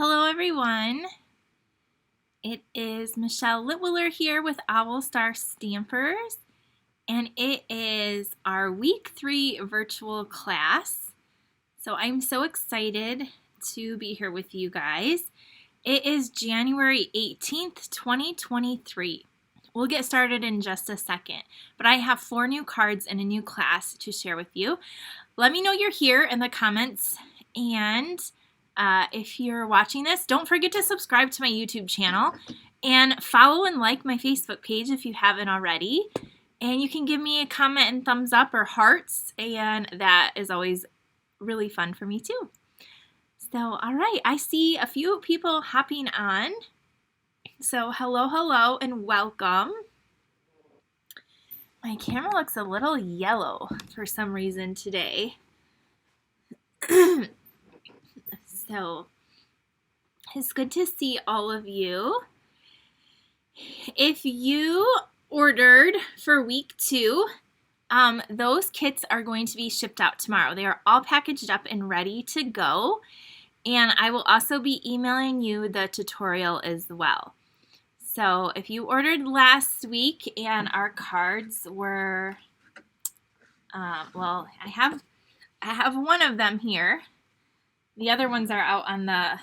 Hello everyone, it is Michelle Litwiller here with Owl Star Stampers, and it is our week 3 virtual class. So I'm so excited to be here with you guys. It is January 18th, 2023. We'll get started in just a second, but I have 4 new cards and a new class to share with you. Let me know you're here in the comments, and if you're watching this, don't forget to subscribe to my YouTube channel and follow and like my Facebook page if you haven't already. And you can give me a comment and thumbs up or hearts, and that is always really fun for me too. So, all right, I see a few people hopping on. So, hello, and welcome. My camera looks a little yellow for some reason today. So, it's good to see all of you. If you ordered for week 2, those kits are going to be shipped out tomorrow. They are all packaged up and ready to go. And I will also be emailing you the tutorial as well. So if you ordered last week and our cards were, well, I have one of them here. The other ones are out on the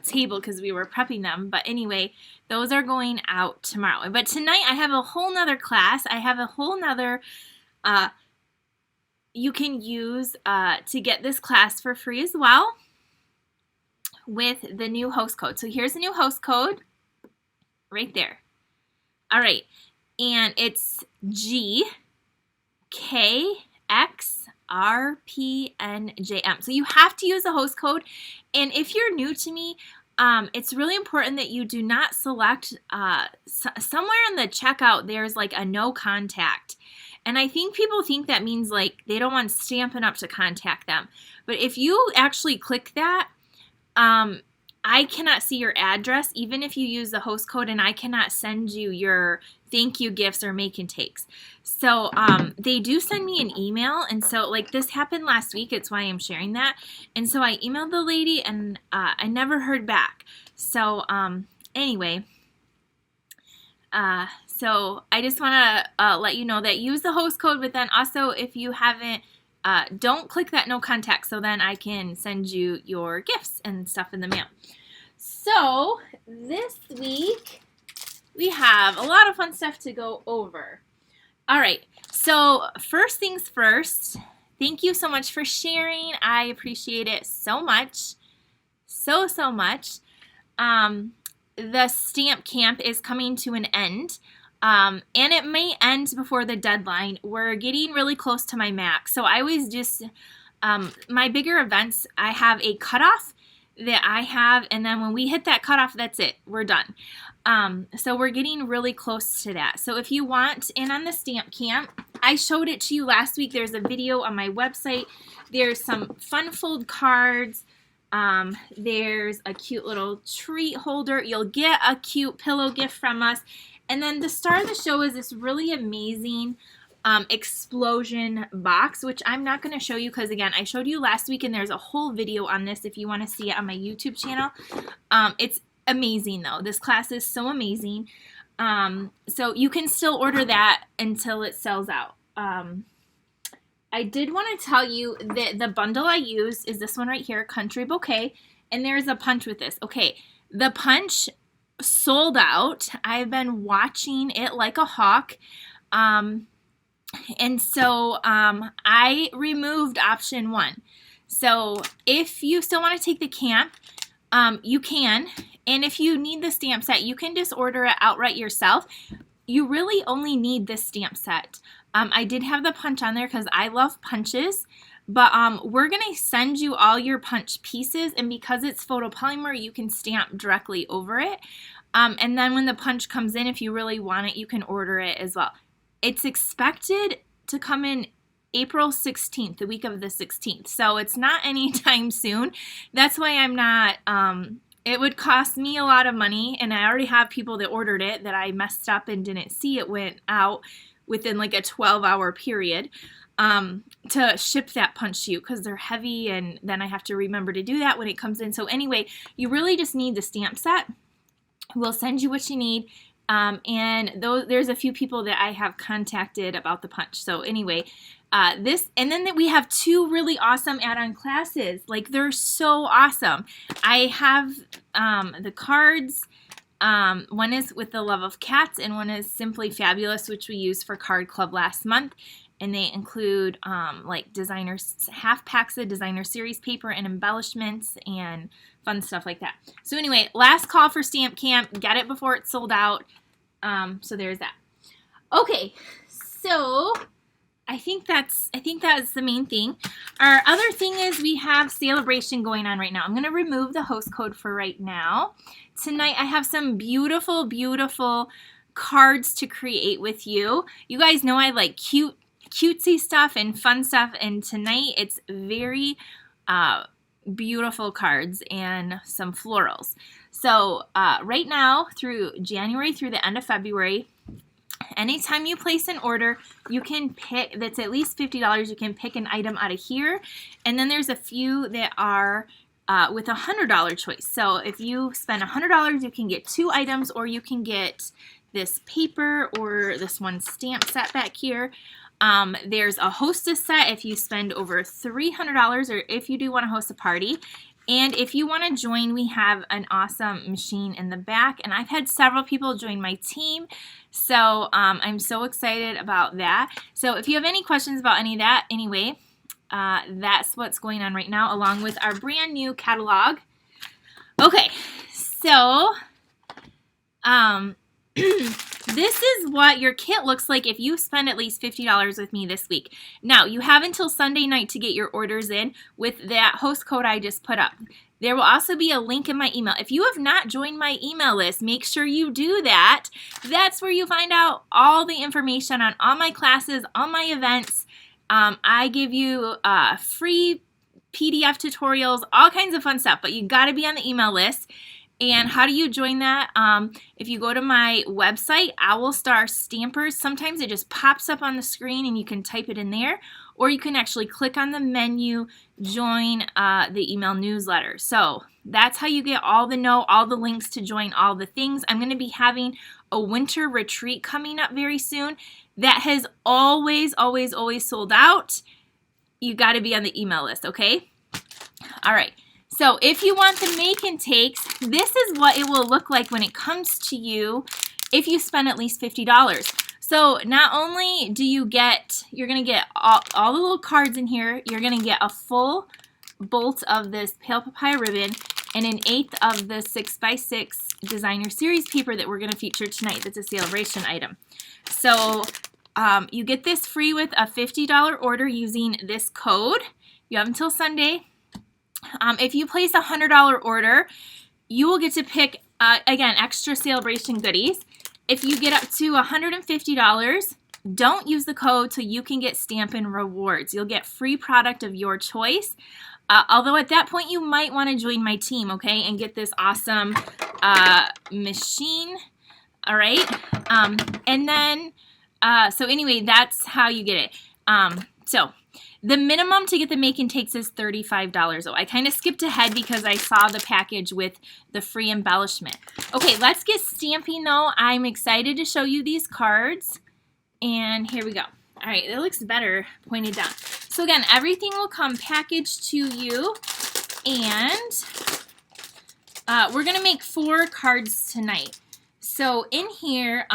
table because we were prepping them. But anyway, those are going out tomorrow. But tonight I have a whole nother class. I have a whole nother you can use to get this class for free as well with the new host code. So here's the new host code right there. All right. And it's GKXRPNJM. So you have to use the host code. And if you're new to me, it's really important that you do not select somewhere in the checkout there's like a no contact. And I think people think that means like they don't want Stampin' Up to contact them. But if you actually click that, I cannot see your address even if you use the host code, and I cannot send you your thank you gifts or make and takes. So they do send me an email, and so like this happened last week, it's why I'm sharing that. And so I emailed the lady and I never heard back. So anyway, so I just want to let you know that use the host code, but then also if you haven't, don't click that no contact so then I can send you your gifts and stuff in the mail. So this week we have a lot of fun stuff to go over. All right, so first things first, thank you so much for sharing. I appreciate it so much, so much. The stamp camp is coming to an end. And it may end before the deadline. We're getting really close to my max. So I always just, my bigger events, I have a cutoff that I have, and then when we hit that cutoff, that's it. We're done. So we're getting really close to that. So if you want in on the stamp camp, I showed it to you last week. There's a video on my website. There's some fun fold cards. There's a cute little treat holder. You'll get a cute pillow gift from us. And then the star of the show is this really amazing explosion box, which I'm not going to show you because, again, I showed you last week, and there's a whole video on this if you want to see it on my YouTube channel. It's amazing, though. This class is so amazing. So you can still order that until it sells out. I did want to tell you that the bundle I used is this one right here, Country Bouquet, and there's a punch with this. Okay, the punch sold out. I've been watching it like a hawk. And so I removed option 1. So if you still want to take the camp, you can. And if you need the stamp set, you can just order it outright yourself. You really only need this stamp set. I did have the punch on there because I love punches. But we're going to send you all your punch pieces, and because it's photopolymer, you can stamp directly over it. And then when the punch comes in, if you really want it, you can order it as well. It's expected to come in April 16th, the week of the 16th. So it's not anytime soon. That's why I'm not, it would cost me a lot of money, and I already have people that ordered it that I messed up and didn't see it went out within like a 12-hour period. to ship that punch to you because they're heavy, and then I have to remember to do that when it comes in. So anyway, you really just need the stamp set. We'll send you what you need. And there's a few people that I have contacted about the punch. So anyway, and then we have 2 really awesome add-on classes. Like, they're so awesome. I have the cards. One is with the love of cats, and one is Simply Fabulous, which we used for Card Club last month. And they include like half packs of designer series paper and embellishments and fun stuff like that. So anyway, last call for Stamp Camp. Get it before it's sold out. So there's that. Okay, so I think that's the main thing. Our other thing is we have Sale-A-Bration going on right now. I'm going to remove the host code for right now. Tonight I have some beautiful, beautiful cards to create with you. You guys know I like cutesy stuff and fun stuff, and tonight it's very beautiful cards and some florals. So right now through January through the end of February, anytime you place an order, you can pick, that's at least $50, you can pick an item out of here, and then there's a few that are with a $100 choice. So if you spend $100, you can get 2 items, or you can get this paper or this one stamp set back here. There's a hostess set if you spend over $300, or if you do want to host a party. And if you want to join, we have an awesome machine in the back, and I've had several people join my team, so I'm so excited about that. So if you have any questions about any of that, anyway, that's what's going on right now, along with our brand new catalog. Okay, so this is what your kit looks like if you spend at least $50 with me this week. Now, you have until Sunday night to get your orders in with that host code I just put up. There will also be a link in my email. If you have not joined my email list, make sure you do that. That's where you find out all the information on all my classes, all my events. I give you free PDF tutorials, all kinds of fun stuff, but you got to be on the email list. And how do you join that? If you go to my website, Owl Star Stampers, sometimes it just pops up on the screen and you can type it in there, or you can actually click on the menu, join the email newsletter. So that's how you get all the links to join all the things. I'm going to be having a winter retreat coming up very soon that has always sold out. You got to be on the email list, okay? All right. So if you want the make and takes, this is what it will look like when it comes to you if you spend at least $50. So not only do you get, you're going to get all the little cards in here, you're going to get a full bolt of this pale papaya ribbon and an 1/8 of the 6x6 designer series paper that we're going to feature tonight. That's a Sale-A-Bration item. So you get this free with a $50 order using this code. You have until Sunday. If you place a $100 order, you will get to pick, again, extra Sale-A-Bration goodies. If you get up to $150, don't use the code so you can get Stampin' Rewards. You'll get free product of your choice. Although at that point, you might want to join my team, okay, and get this awesome machine. All right. And then, so anyway, that's how you get it. So the minimum to get the make and takes is $35. Oh, I kind of skipped ahead because I saw the package with the free embellishment. Okay, let's get stamping though. I'm excited to show you these cards. And here we go. All right, it looks better pointed down. So again, everything will come packaged to you. And we're going to make 4 cards tonight. So in here,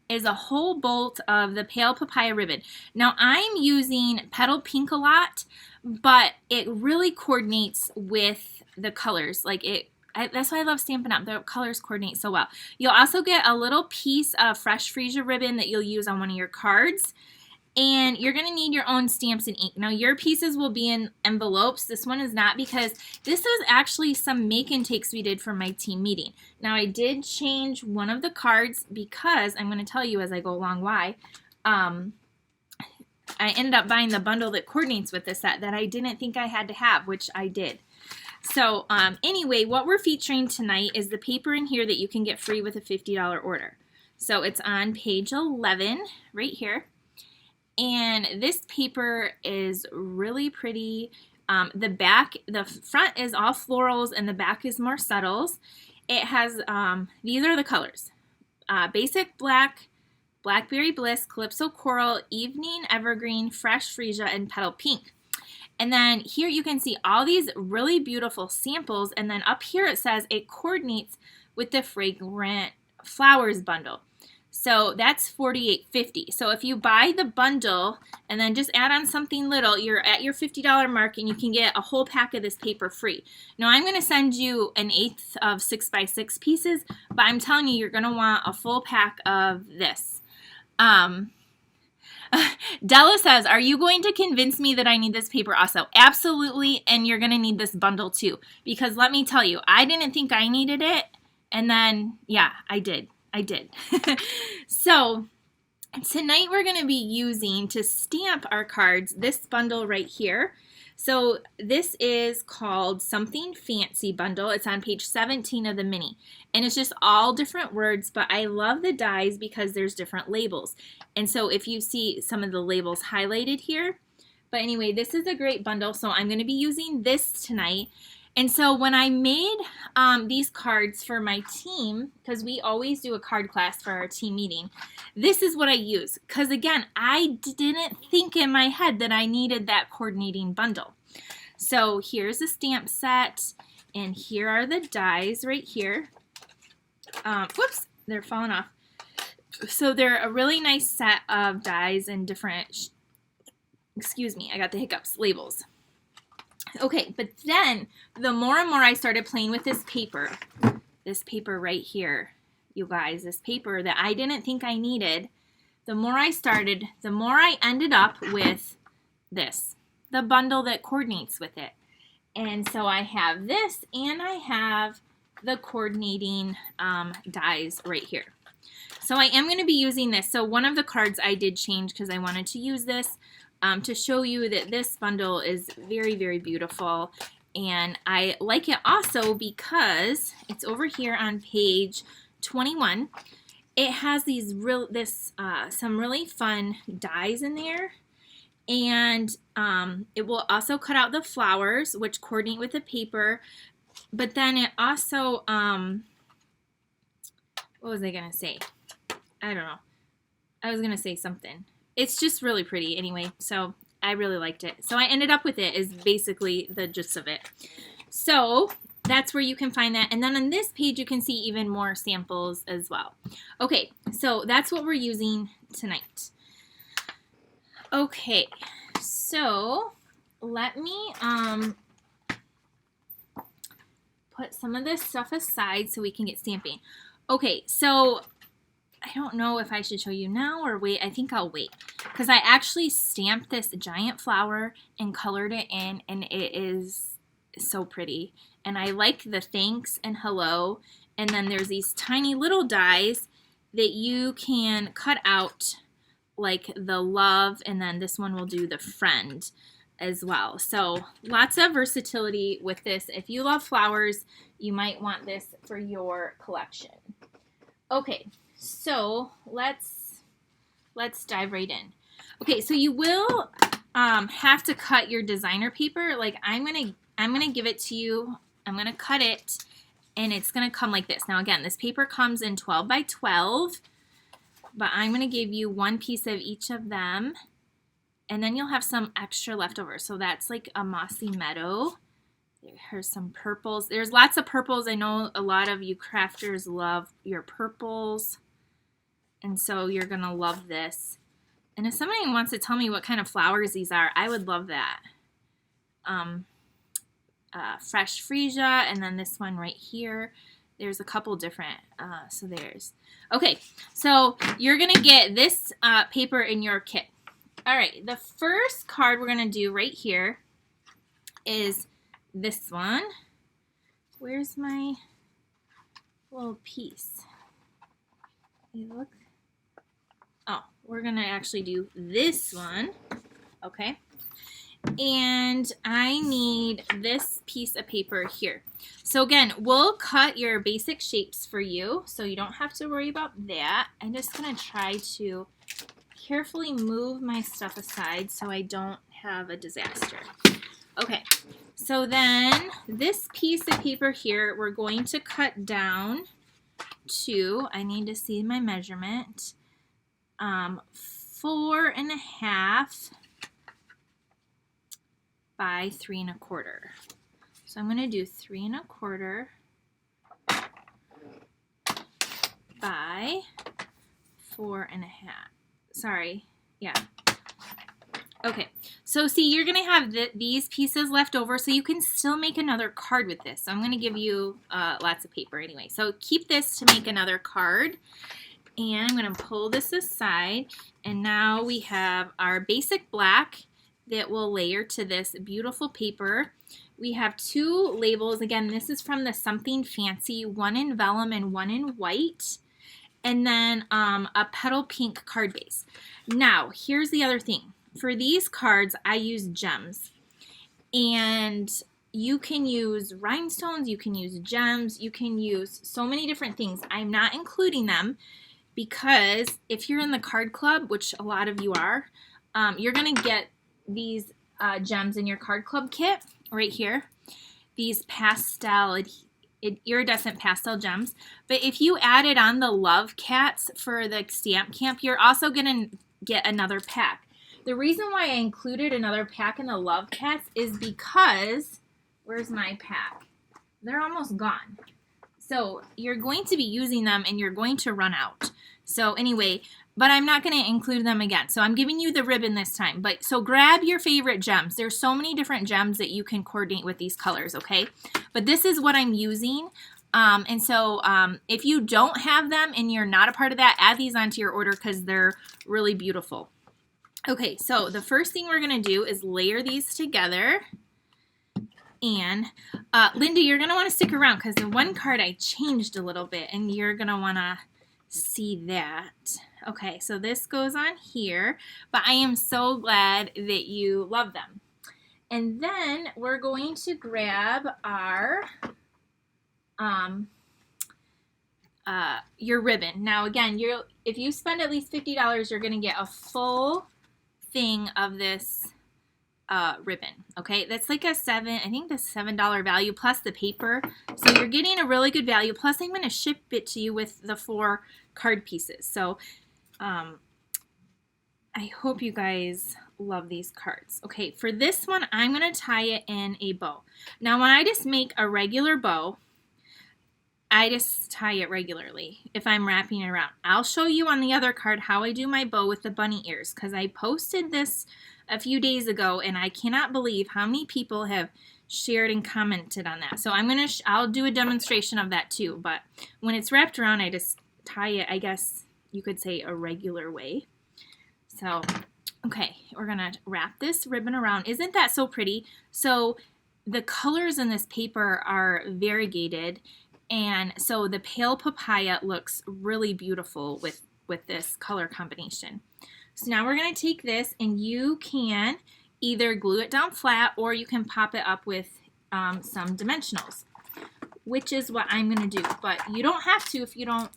is a whole bolt of the pale papaya ribbon. Now I'm using Petal Pink a lot, but it really coordinates with the colors. Like that's why I love Stampin' Up. The colors coordinate so well. You'll also get a little piece of fresh freesia ribbon that you'll use on one of your cards. And you're going to need your own stamps and ink. Now your pieces will be in envelopes. This one is not, because this was actually some make and takes we did for my team meeting. Now I did change one of the cards because I'm going to tell you as I go along why. I ended up buying the bundle that coordinates with this set that I didn't think I had to have, which I did. So anyway, what we're featuring tonight is the paper in here that you can get free with a $50 order. So it's on page 11 right here. And this paper is really pretty. The front is all florals and the back is more subtles. It has, these are the colors. Basic Black, Blackberry Bliss, Calypso Coral, Evening Evergreen, Fresh Freesia, and Petal Pink. And then here you can see all these really beautiful samples, and then up here it says it coordinates with the Fragrant Flowers bundle. So that's $48.50. So if you buy the bundle and then just add on something little, you're at your $50 mark and you can get a whole pack of this paper free. Now I'm going to send you 1/8 of 6x6 pieces, but I'm telling you, you're going to want a full pack of this. Della says, are you going to convince me that I need this paper also? Absolutely, and you're going to need this bundle too. Because let me tell you, I didn't think I needed it, and then, yeah, I did. So tonight we're going to be using, to stamp our cards, this bundle right here. So this is called Something Fancy Bundle. It's on page 17 of the mini. And it's just all different words, but I love the dies because there's different labels. And so if you see some of the labels highlighted here. But anyway, this is a great bundle, so I'm going to be using this tonight. And so when I made these cards for my team, because we always do a card class for our team meeting, this is what I use. Because again, I didn't think in my head that I needed that coordinating bundle. So here's the stamp set, and here are the dies right here. Whoops, they're falling off. So they're a really nice set of dies and different, excuse me, I got the hiccups, labels. Okay, but then the more and more I started playing with this paper right here, you guys, this paper that I didn't think I needed, the more I started, the more I ended up with this, the bundle that coordinates with it. And so I have this, and I have the coordinating dies right here. So I am going to be using this. So one of the cards I did change because I wanted to use this. To show you that this bundle is very, very beautiful, and I like it also because it's over here on page 21. It has these some really fun dies in there, and it will also cut out the flowers, which coordinate with the paper. But then it also, what was I gonna say? I don't know. I was gonna say something. It's just really pretty anyway, so I really liked it. So I ended up with it is basically the gist of it. So that's where you can find that. And then on this page, you can see even more samples as well. Okay, so that's what we're using tonight. Okay, so let me put some of this stuff aside so we can get stamping. Okay, so I don't know if I should show you now or wait. I think I'll wait because I actually stamped this giant flower and colored it in, and it is so pretty. And I like the thanks and hello, and then there's these tiny little dies that you can cut out, like the love, and then this one will do the friend as well. So lots of versatility with this. If you love flowers, you might want this for your collection. Okay. So let's dive right in. Okay, so you will have to cut your designer paper. Like I'm gonna give it to you. I'm gonna cut it, and it's gonna come like this. Now again, this paper comes in 12 by 12, but I'm gonna give you one piece of each of them, and then you'll have some extra left over. So that's like a mossy meadow. Here's some purples. There's lots of purples. I know a lot of you crafters love your purples. And so you're going to love this. And if somebody wants to tell me what kind of flowers these are, I would love that. Fresh Freesia, and then this one right here. There's a couple different, so there's. Okay, so you're going to get this paper in your kit. All right, the first card we're going to do right here is this one. Where's my little piece? Look. Oh, we're going to actually do this one, okay? And I need this piece of paper here. So again, we'll cut your basic shapes for you, so you don't have to worry about that. I'm just going to try to carefully move my stuff aside so I don't have a disaster. Okay, so then this piece of paper here, we're going to cut down to, I need to see my measurement, 4.5 by 3.25. So I'm going to do 3.25 by 4.5. Sorry, yeah. Okay, so see, you're going to have these pieces left over, so you can still make another card with this. So I'm going to give you lots of paper anyway. So keep this to make another card. And I'm going to pull this aside, and now we have our basic black that will layer to this beautiful paper. We have 2 labels. Again, this is from the Something Fancy, one in vellum and one in white. And then a petal pink card base. Now, here's the other thing. For these cards, I use gems. And you can use rhinestones, you can use gems, you can use so many different things. I'm not including them because if you're in the card club, which a lot of you are, you're going to get these gems in your card club kit right here. These pastel, iridescent pastel gems. But if you added on the love cats for the stamp camp, you're also going to get another pack. The reason why I included another pack in the love cats is because, where's my pack? They're almost gone. So you're going to be using them and you're going to run out. So anyway, but I'm not going to include them again. So I'm giving you the ribbon this time. But so grab your favorite gems. There's so many different gems that you can coordinate with these colors, okay? But this is what I'm using. And so if you don't have them and you're not a part of that, add these onto your order because they're really beautiful. Okay, so the first thing we're going to do is layer these together. And Linda, you're going to want to stick around because the one card I changed a little bit and you're going to want to see that. Okay, so this goes on here, but I am so glad that you love them. And then we're going to grab our your ribbon. Now again, if you spend at least $50, you're going to get a full thing of this ribbon. Okay, that's like I think the $7 value plus the paper. So you're getting a really good value. Plus I'm going to ship it to you with the 4 card pieces. So I hope you guys love these cards. Okay, for this one, I'm going to tie it in a bow. Now when I just make a regular bow, I just tie it regularly if I'm wrapping it around. I'll show you on the other card how I do my bow with the bunny ears because I posted this a few days ago and I cannot believe how many people have shared and commented on that. So I'll do a demonstration of that too, but when it's wrapped around, I just tie it, I guess you could say, a regular way. So, okay, we're gonna wrap this ribbon around. Isn't that so pretty? So the colors in this paper are variegated, and so the pale papaya looks really beautiful with this color combination. So now we're going to take this and you can either glue it down flat or you can pop it up with some dimensionals, which is what I'm going to do. But you don't have to if you don't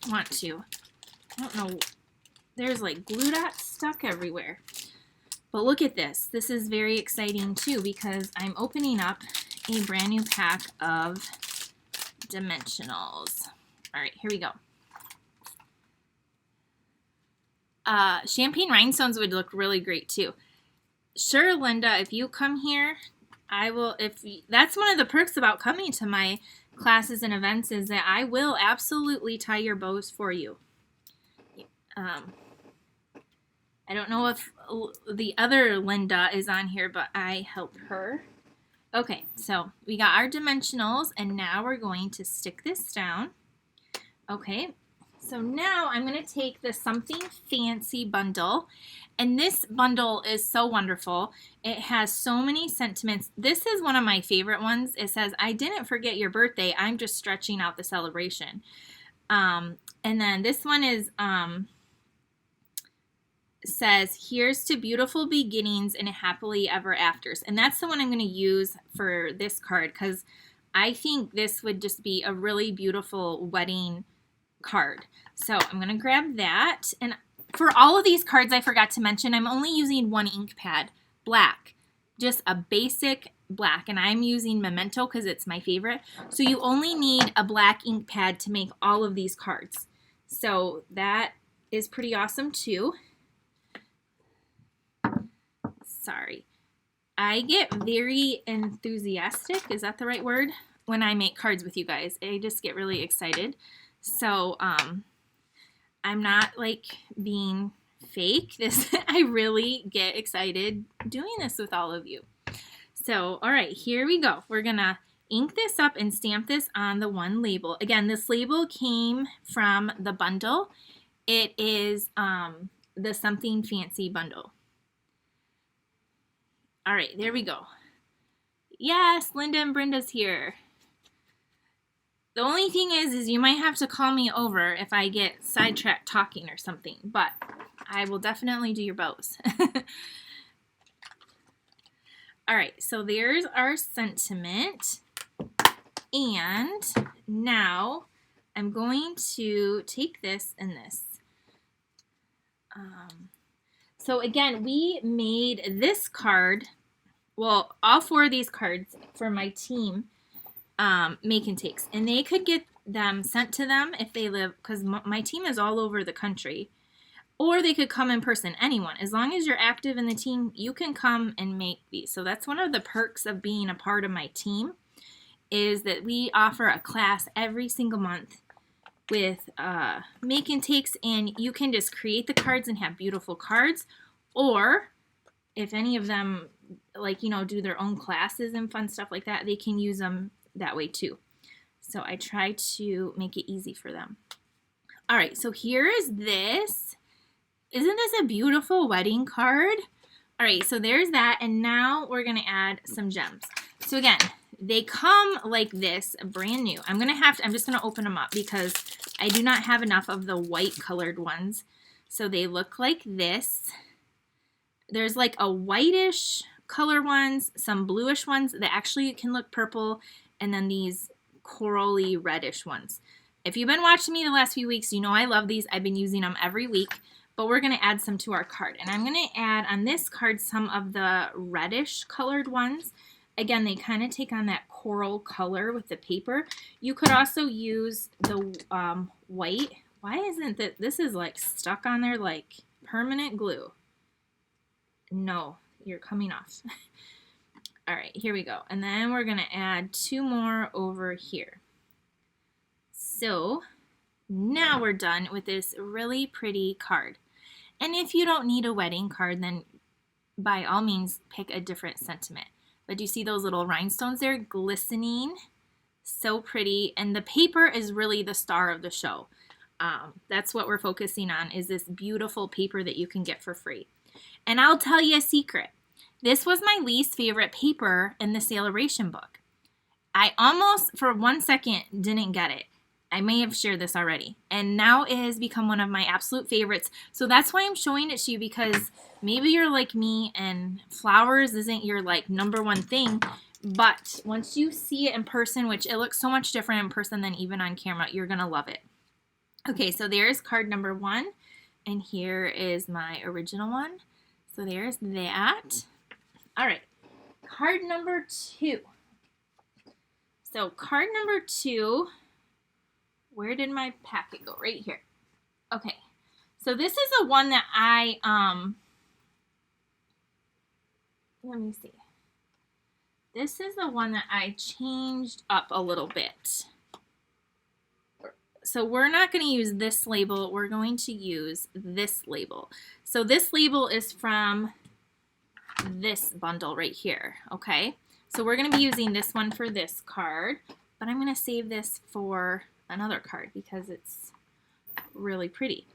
want to. I don't know. There's like glue dots stuck everywhere. But look at this. This is very exciting too because I'm opening up a brand new pack of dimensionals. All right, here we go. Champagne rhinestones would look really great too. Sure, Linda, if you come here, I will. That's one of the perks about coming to my classes and events is that I will absolutely tie your bows for you. I don't know if the other Linda is on here, but I help her. Okay, so we got our dimensionals, and now we're going to stick this down. Okay, so now I'm going to take the Something Fancy bundle, and this bundle is so wonderful. It has so many sentiments. This is one of my favorite ones. It says, "I didn't forget your birthday. I'm just stretching out the celebration." And then this one is says, "Here's to beautiful beginnings and happily ever afters." And that's the one I'm going to use for this card because I think this would just be a really beautiful wedding card. So I'm going to grab that, and for all of these cards, I forgot to mention, I'm only using one ink pad, black, just a basic black, and I'm using Memento because it's my favorite. So you only need a black ink pad to make all of these cards. So that is pretty awesome too. Sorry. I get very enthusiastic, is that the right word? When I make cards with you guys. I just get really excited. So I'm not like being fake. I really get excited doing this with all of you. So, all right, here we go. We're gonna ink this up and stamp this on the one label. Again, this label came from the bundle. It is the Something Fancy bundle. All right, there we go. Yes, Linda and Brenda's here. The only thing is you might have to call me over if I get sidetracked talking or something, but I will definitely do your bows. All right, so there's our sentiment. And now I'm going to take this and this. So again, we made this card, well, all 4 of these cards for my team make and takes, and they could get them sent to them if they live, because my team is all over the country, or they could come in person. Anyone, as long as you're active in the team, you can come and make these. So that's one of the perks of being a part of my team, is that we offer a class every single month with make and takes, and you can just create the cards and have beautiful cards, or if any of them, like, you know, do their own classes and fun stuff like that, they can use them that way too. So I try to make it easy for them. All right, so here is this. Isn't this a beautiful wedding card? All right, so there's that, and now we're gonna add some gems. So again, they come like this, brand new. I'm just gonna open them up because I do not have enough of the white colored ones. So they look like this. There's like a whitish color ones, some bluish ones that actually can look purple, and then these corally reddish ones. If you've been watching me the last few weeks, you know I love these. I've been using them every week, but we're gonna add some to our card. And I'm gonna add on this card some of the reddish colored ones. Again, they kind of take on that coral color with the paper. You could also use the white. Why isn't this is like stuck on there like permanent glue? No, you're coming off. All right, here we go. And then we're gonna add 2 more over here. So now we're done with this really pretty card. And if you don't need a wedding card, then by all means pick a different sentiment. But do you see those little rhinestones there glistening? So pretty. And the paper is really the star of the show. That's what we're focusing on, is this beautiful paper that you can get for free. And I'll tell you a secret. This was my least favorite paper in the Sale-A-Bration book. I almost, for 1 second, didn't get it. I may have shared this already. And now it has become one of my absolute favorites. So that's why I'm showing it to you, because maybe you're like me and flowers isn't your like #1 thing. But once you see it in person, which it looks so much different in person than even on camera, you're going to love it. Okay, so there's card number 1. And here is my original one. So there's that. All right, card number 2. So card number 2, where did my packet go? Right here. Okay, so this is the one that I, let me see. This is the one that I changed up a little bit. So we're not going to use this label. We're going to use this label. So this label is from this bundle right here, okay? So we're going to be using this one for this card, but I'm going to save this for another card because it's really pretty.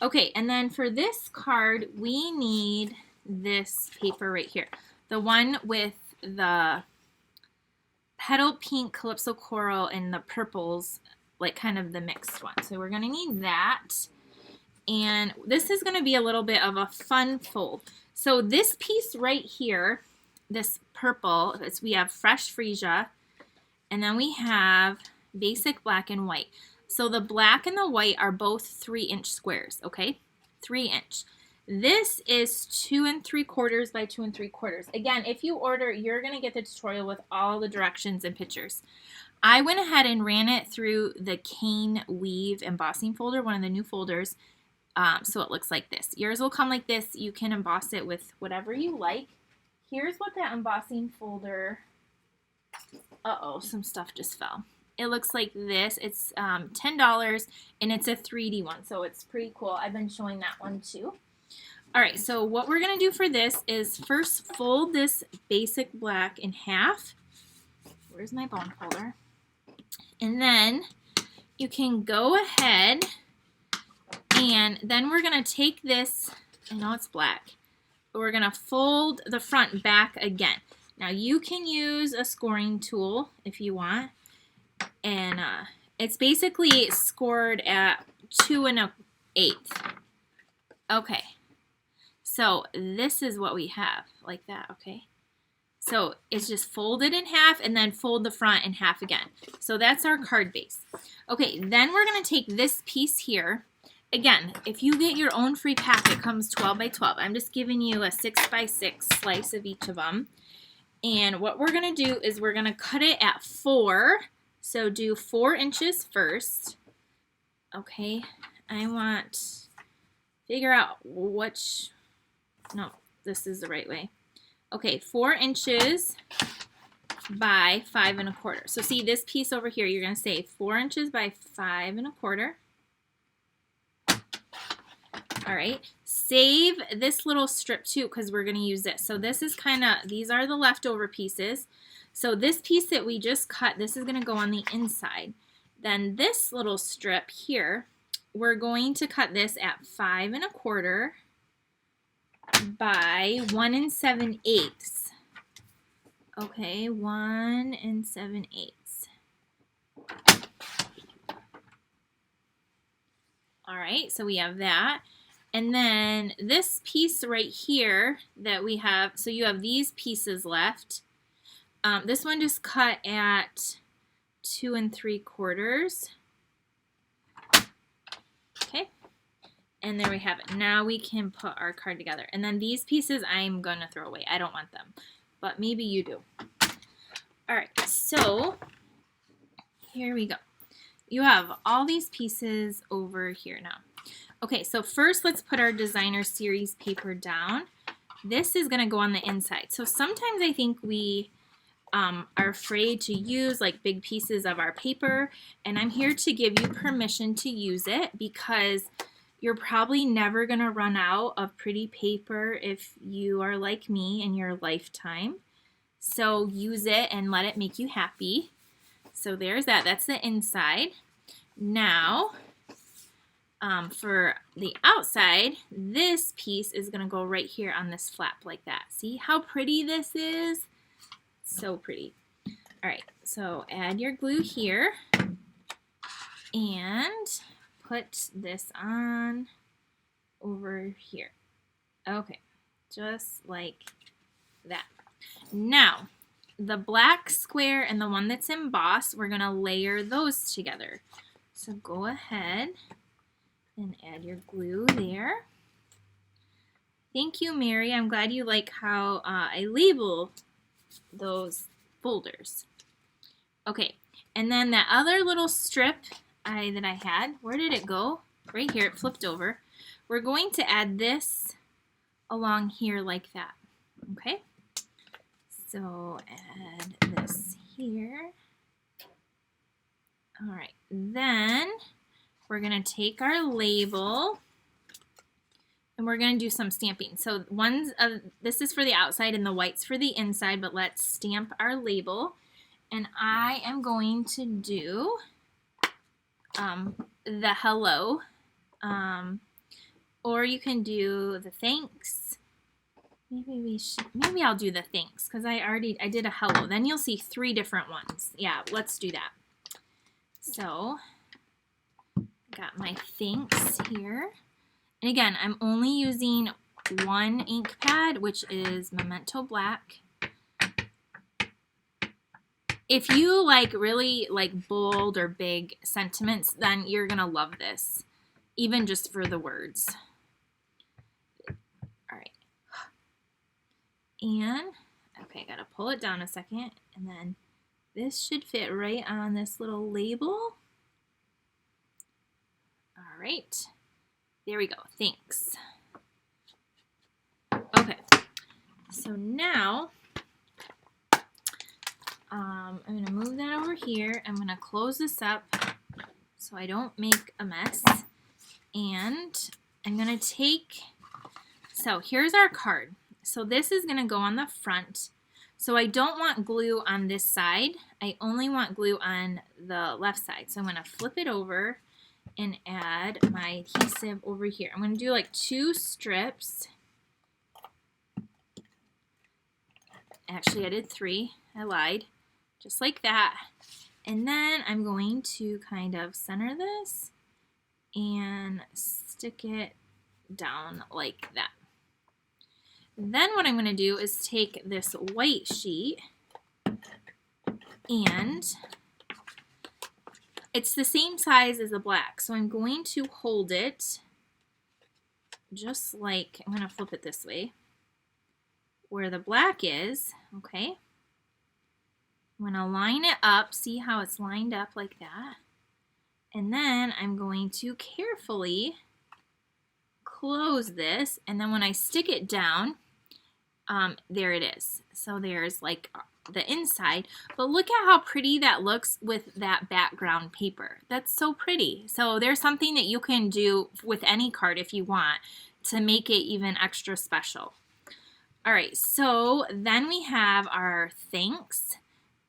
Okay, and then for this card, we need this paper right here. The one with the petal pink, calypso coral, and the purples, like kind of the mixed one. So we're going to need that. And this is going to be a little bit of a fun fold. So this piece right here, this purple, we have fresh freesia, and then we have basic black and white. So the black and the white are both 3-inch squares, okay? 3-inch. This is 2 3/4 by 2 3/4. Again, if you order, you're going to get the tutorial with all the directions and pictures. I went ahead and ran it through the Cane Weave embossing folder, one of the new folders, so it looks like this. Yours will come like this. You can emboss it with whatever you like. Here's what that embossing folder, some stuff just fell. It looks like this. It's $10 and it's a 3D one, so it's pretty cool. I've been showing that one too. All right, so what we're gonna do for this is first fold this basic black in half. Where's my bone folder? And then you can go ahead and then we're gonna take this, I know it's black, but we're gonna fold the front back again. Now you can use a scoring tool if you want, and it's basically scored at 2 1/8. Okay. So this is what we have, like that, okay? So it's just folded in half and then fold the front in half again. So that's our card base. Okay, then we're gonna take this piece here. Again, if you get your own free pack, it comes 12 by 12. I'm just giving you a 6 by 6 slice of each of them. And what we're gonna do is we're gonna cut it at 4. So do 4 inches first. Okay, I want, figure out which, no, this is the right way. Okay, 4 inches by 5 1/4. So see this piece over here, you're gonna say 4 inches by 5 1/4. All right, save this little strip too because we're gonna use this. So this is these are the leftover pieces. So this piece that we just cut, this is gonna go on the inside. Then this little strip here, we're going to cut this at 5 1/4 by 1 7/8. Okay, 1 7/8. All right, so we have that. And then this piece right here that we have, so you have these pieces left. This one just cut at 2 3/4. Okay. And there we have it. Now we can put our card together. And then these pieces I'm going to throw away. I don't want them. But maybe you do. All right. So here we go. You have all these pieces over here now. Okay. So first let's put our designer series paper down. This is going to go on the inside. So sometimes I think we are afraid to use like big pieces of our paper. And I'm here to give you permission to use it because you're probably never going to run out of pretty paper if you are like me in your lifetime. So use it and let it make you happy. So there's that. That's the inside. Now, for the outside, this piece is going to go right here on this flap like that. See how pretty this is? So pretty. All right, so add your glue here and put this on over here. Okay, just like that. Now, the black square and the one that's embossed, we're going to layer those together. So go ahead and add your glue there. Thank you, Mary. I'm glad you like how I label those folders. Okay, and then that other little strip that I had, where did it go? Right here, it flipped over. We're going to add this along here like that. Okay, so add this here. All right, then we're going to take our label and we're going to do some stamping. So this is for the outside and the white's for the inside, but let's stamp our label. And I am going to do the hello, or you can do the thanks. Maybe I'll do the thanks because I did a hello. Then you'll see 3 different ones. Yeah, let's do that. So got my thanks here. And again, I'm only using 1 ink pad, which is Memento Black. If you really like bold or big sentiments, then you're going to love this, even just for the words. And, okay, gotta pull it down a second, and then this should fit right on this little label. All right, there we go, thanks. Okay, so now, I'm gonna move that over here. I'm gonna close this up so I don't make a mess. And I'm gonna take, so here's our card. So this is gonna go on the front. So I don't want glue on this side. I only want glue on the left side. So I'm gonna flip it over and add my adhesive over here. I'm gonna do like 2 strips. Actually, I did 3, I lied. Just like that. And then I'm going to kind of center this and stick it down like that. Then what I'm going to do is take this white sheet, and it's the same size as the black, so I'm going to hold it just like, I'm going to flip it this way, where the black is, okay? I'm going to line it up, see how it's lined up like that, and then I'm going to carefully close this, and then when I stick it down, there it is. So there's like the inside, but look at how pretty that looks with that background paper. That's so pretty. So there's something that you can do with any card if you want to make it even extra special. All right, so then we have our thanks,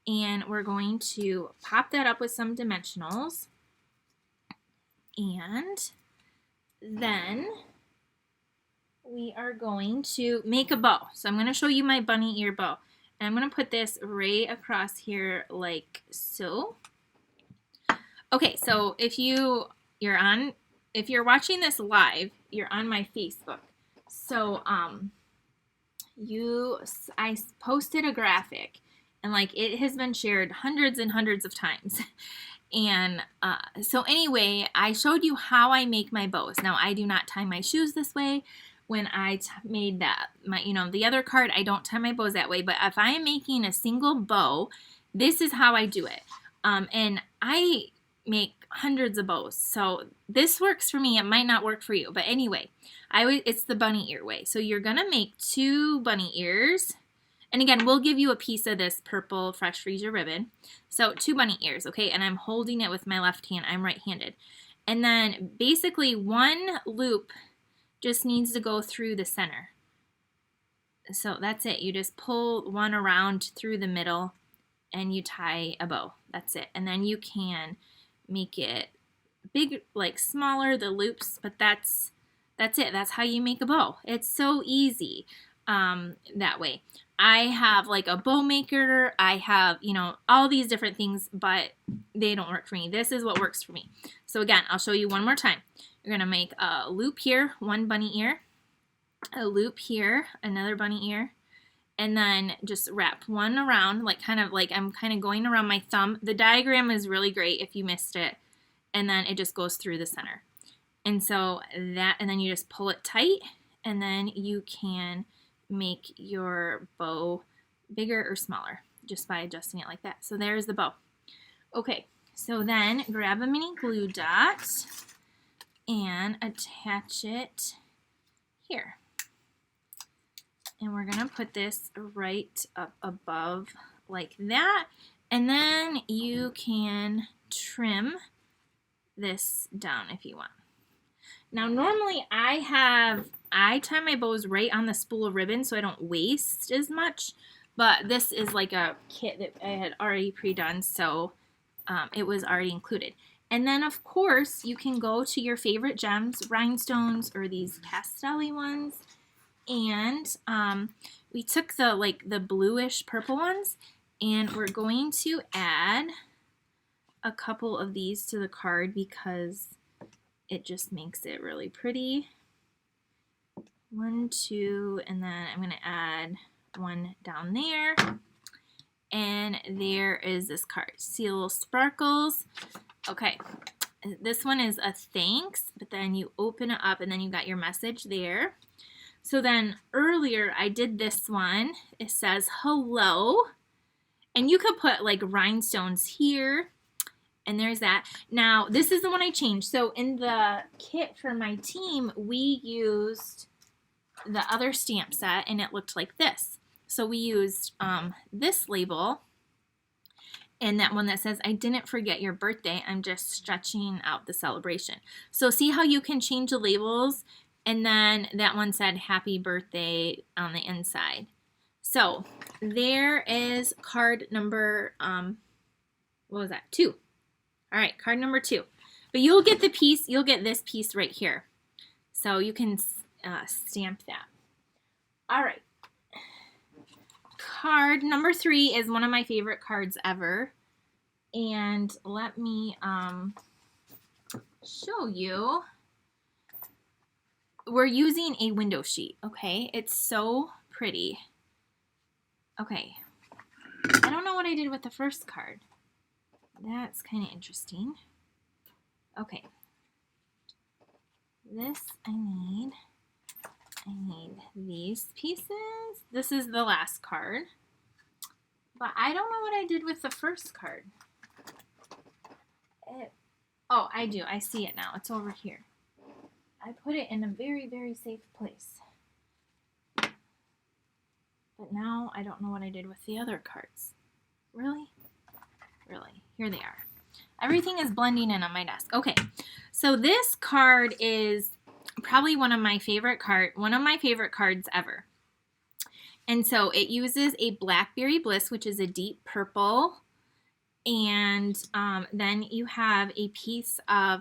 and we're going to pop that up with some dimensionals, and then we are going to make a bow. So I'm going to show you my bunny ear bow. And I'm going to put this right across here like so. Okay, so if you're watching this live, you're on my Facebook. So I posted a graphic, and like it has been shared hundreds and hundreds of times. And so anyway, I showed you how I make my bows. Now I do not tie my shoes this way. When I made that, the other card, I don't tie my bows that way, but if I am making a single bow, this is how I do it. And I make hundreds of bows, so this works for me. It might not work for you, but anyway, it's the bunny ear way. So you're gonna make 2 bunny ears, and again, we'll give you a piece of this purple Fresh Freesia ribbon. So 2 bunny ears, okay, and I'm holding it with my left hand. I'm right-handed. And then basically 1 loop just needs to go through the center. So that's it. You just pull 1 around through the middle and you tie a bow. That's it. And then you can make it big, like smaller, the loops, but that's it. That's how you make a bow. It's so easy that way. I have like a bow maker. I have, all these different things, but they don't work for me. This is what works for me. So again, I'll show you one more time. You're going to make a loop here, 1 bunny ear, a loop here, another bunny ear, and then just wrap 1 around, like I'm kind of going around my thumb. The diagram is really great if you missed it, and then it just goes through the center. And so and then you just pull it tight, and then you can make your bow bigger or smaller just by adjusting it like that. So there's the bow. Okay, so then grab a mini glue dot and attach it here. And we're gonna put this right up above like that. And then you can trim this down if you want. Now normally I tie my bows right on the spool of ribbon so I don't waste as much, but this is like a kit that I had already pre-done, so it was already included. And then of course you can go to your favorite gems, rhinestones, or these pastel-y ones, and we took the bluish purple ones, and we're going to add a couple of these to the card because it just makes it really pretty. 1, 2, and then I'm going to add 1 down there. And there is this card. See a little sparkles? Okay, this one is a thanks, but then you open it up and then you got your message there. So then earlier I did this one. It says hello. And you could put like rhinestones here. And there's that. Now, this is the one I changed. So in the kit for my team, we used the other stamp set and it looked like this. So we used this label and that one that says, I didn't forget your birthday. I'm just stretching out the celebration. So see how you can change the labels, and then that one said happy birthday on the inside. So there is card number, what was that? 2. All right, card number 2. But you'll get the piece, you'll get this piece right here. So you can stamp that. All right. Card number 3 is one of my favorite cards ever. And let me show you. We're using a window sheet, okay? It's so pretty. Okay. I don't know what I did with the first card. That's kind of interesting. Okay. This I need these pieces. This is the last card. But I don't know what I did with the first card. Oh, I do. I see it now. It's over here. I put it in a very, very safe place. But now I don't know what I did with the other cards. Really? Really. Here they are. Everything is blending in on my desk. Okay. So this card is probably one of my favorite cards ever. And so it uses a Blackberry Bliss, which is a deep purple. And then you have a piece of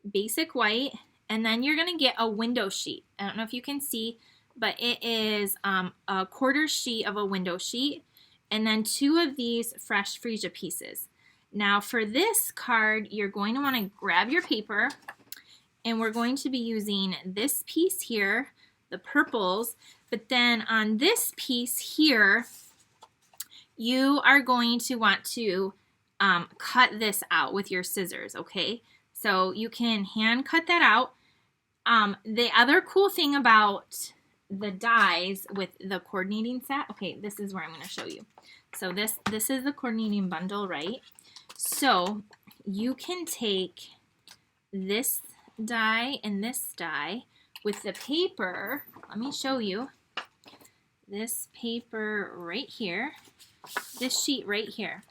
basic white. And then you're going to get a window sheet. I don't know if you can see, but it is a quarter sheet of a window sheet. And then 2 of these fresh freesia pieces. Now for this card, you're going to want to grab your paper. And we're going to be using this piece here, the purples. But then on this piece here, you are going to want to cut this out with your scissors, okay? So you can hand cut that out. The other cool thing about the dies with the coordinating set, okay, this is where I'm going to show you. So this is the coordinating bundle, right? So you can take this die and this die with the paper. Let me show you. This paper right here, this sheet right here.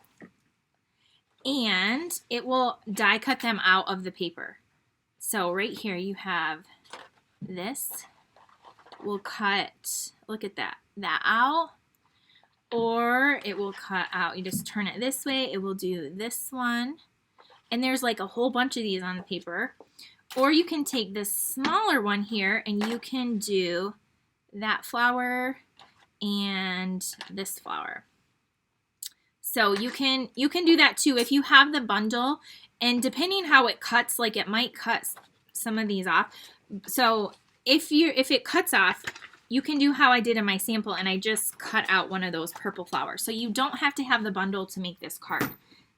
And it will die cut them out of the paper. So right here you have this. We'll cut, look at that out. Or it will cut out, you just turn it this way, it will do this one. And there's like a whole bunch of these on the paper. Or you can take this smaller one here and you can do that flower and this flower. So you can do that too if you have the bundle, and depending how it cuts, like it might cut some of these off. So if it cuts off, you can do how I did in my sample, and I just cut out one of those purple flowers. So you don't have to have the bundle to make this card,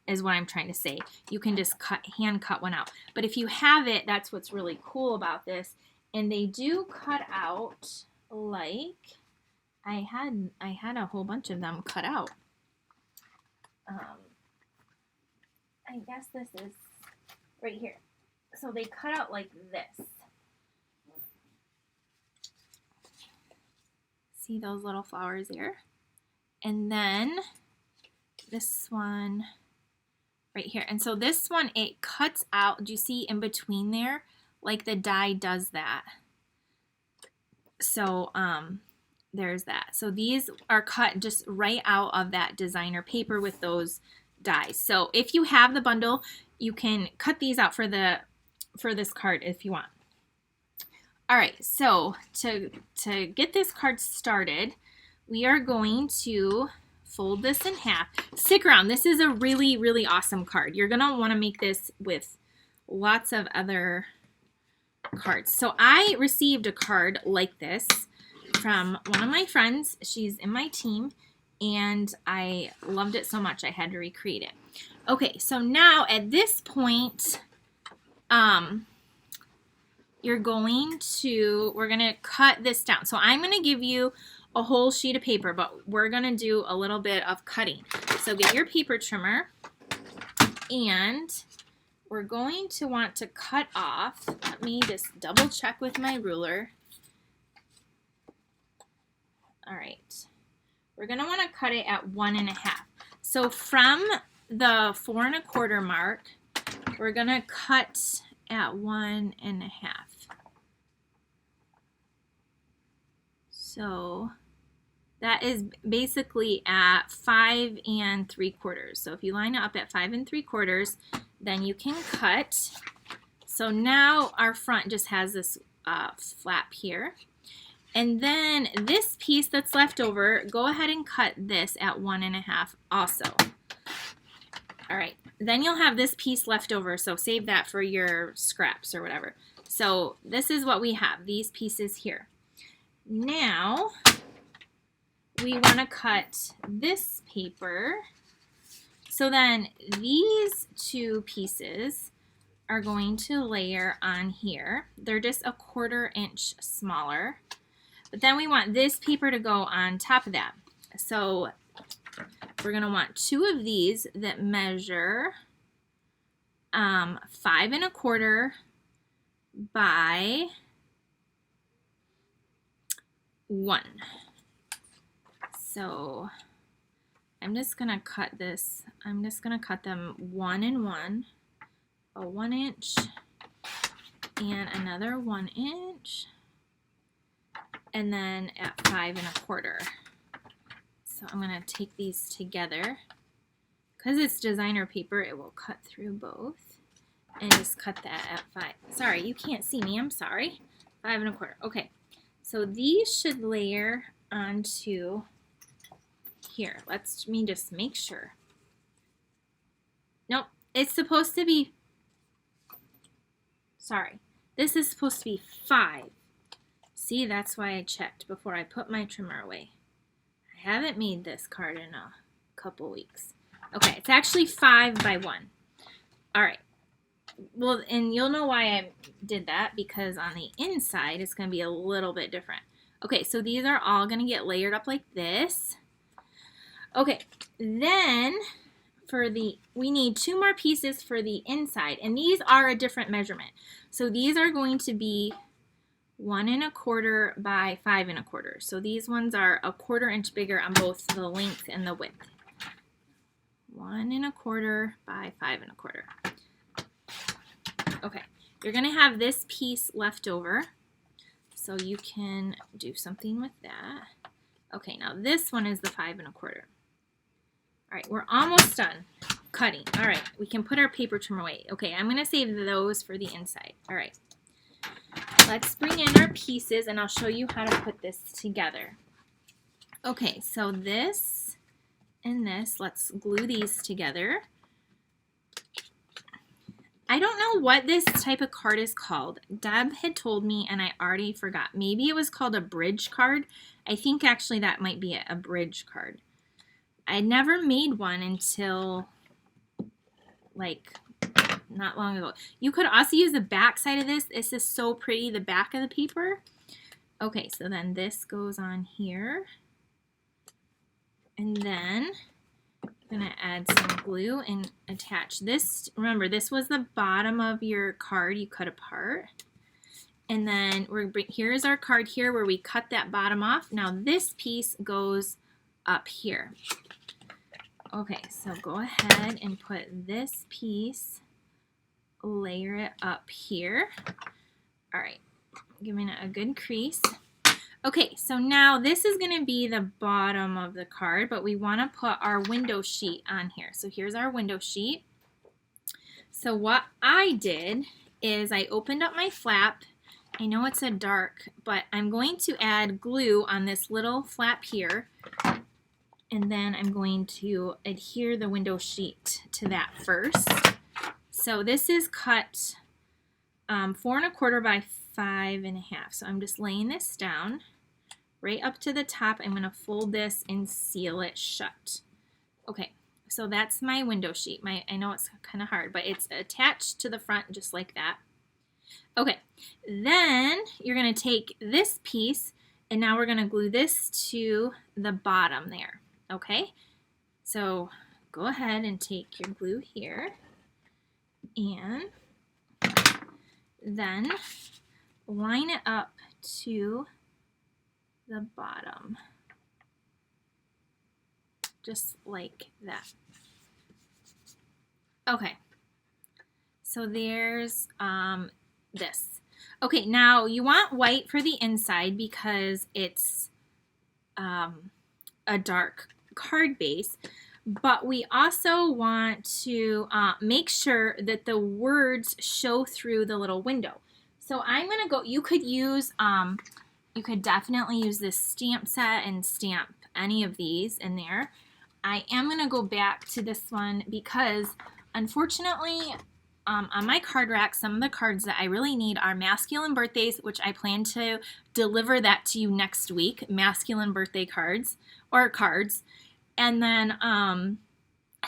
is what I'm trying to say. You can just hand cut one out. But if you have it, that's what's really cool about this. And they do cut out, like I had a whole bunch of them cut out. I guess this is right here. So they cut out like this. See those little flowers there? And then this one right here. And so this one, it cuts out, do you see in between there? Like the die does that. So there's that. So these are cut just right out of that designer paper with those dies. So if you have the bundle, you can cut these out for this card if you want. All right, so to get this card started, we are going to fold this in half. Stick around. This is a really, really awesome card. You're going to want to make this with lots of other cards. So I received a card like this from one of my friends. She's in my team, and I loved it so much I had to recreate it. Okay, so now at this point, we're going to cut this down. So I'm going to give you a whole sheet of paper, but we're going to do a little bit of cutting. So get your paper trimmer, and we're going to want to cut off. Let me just double check with my ruler. All right. We're going to want to cut it at 1 1/2. So from the 4 1/4 mark, we're going to cut at 1 1/2. So that is basically at 5 3/4. So if you line it up at 5 3/4, then you can cut. So now our front just has this flap here. And then this piece that's left over, go ahead and cut this at 1 1/2 also. All right, then you'll have this piece left over, so save that for your scraps or whatever. So this is what we have, these pieces here. Now, we want to cut this paper. So then these two pieces are going to layer on here. They're just a 1/4 inch smaller. But then we want this paper to go on top of that. So we're going to want 2 of these that measure 5 1/4 by 1. So I'm just going to cut this. I'm just going to cut them 1 and 1, a 1 inch and another 1 inch, and then at 5 1/4. So I'm going to take these together. Because it's designer paper, it will cut through both. And just cut that at 5. Sorry, you can't see me. I'm sorry. 5 1/4. Okay. So these should layer onto here. Let me just make sure. Nope. It's supposed to be... Sorry. This is supposed to be 5. See, that's why I checked before I put my trimmer away. I haven't made this card in a couple weeks. Okay, it's actually 5 by 1. All right. Well, and you'll know why I did that, because on the inside it's going to be a little bit different. Okay, so these are all going to get layered up like this. Okay, then we need 2 more pieces for the inside, and these are a different measurement. So these are going to be 1 1/4 by 5 1/4. So these ones are a 1/4 inch bigger on both the length and the width. 1 1/4 by 5 1/4. Okay, you're going to have this piece left over, so you can do something with that. Okay, now this one is the 5 1/4. All right, we're almost done cutting. All right, we can put our paper trimmer away. Okay, I'm going to save those for the inside. All right, let's bring in our pieces, and I'll show you how to put this together. Okay, so this and this, let's glue these together. I don't know what this type of card is called. Deb had told me, and I already forgot. Maybe it was called a bridge card. I think actually that might be a bridge card. I never made one until like not long ago. You could also use the back side of this. This is so pretty, the back of the paper. Okay, so then this goes on here. And then I'm going to add some glue and attach this. Remember, this was the bottom of your card you cut apart. And then here's our card here where we cut that bottom off. Now this piece goes up here. Okay, so go ahead and put this piece, layer it up here. All right, giving it a good crease. Okay, so now this is going to be the bottom of the card, but we want to put our window sheet on here. So here's our window sheet. So what I did is I opened up my flap. I know it's a dark, but I'm going to add glue on this little flap here. And then I'm going to adhere the window sheet to that first. So this is cut 4 1/4 by 5 1/2. So I'm just laying this down right up to the top. I'm going to fold this and seal it shut. Okay, so that's my window sheet. I know it's kind of hard, but it's attached to the front just like that. Okay, then you're going to take this piece and now we're going to glue this to the bottom there. Okay, so go ahead and take your glue here and then line it up to the bottom, just like that. Okay, so there's this. Okay, now you want white for the inside because it's a dark card base, but we also want to make sure that the words show through the little window. So I'm gonna go, you could definitely use this stamp set and stamp any of these in there. I am gonna go back to this one because unfortunately on my card rack, some of the cards that I really need are masculine birthdays, which I plan to deliver that to you next week, masculine birthday cards, and then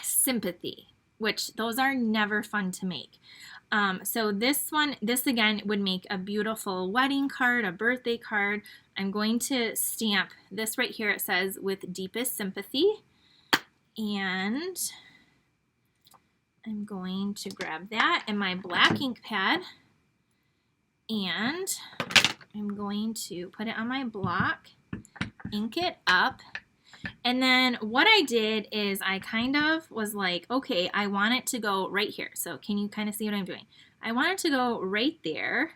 sympathy, which those are never fun to make. So this again would make a beautiful wedding card, a birthday card. I'm going to stamp this right here. It says with deepest sympathy, and I'm going to grab that and my black ink pad, and I'm going to put it on my block, ink it up, and then what I did is I kind of was like, okay, I want it to go right here. So can you kind of see what I'm doing? I want it to go right there.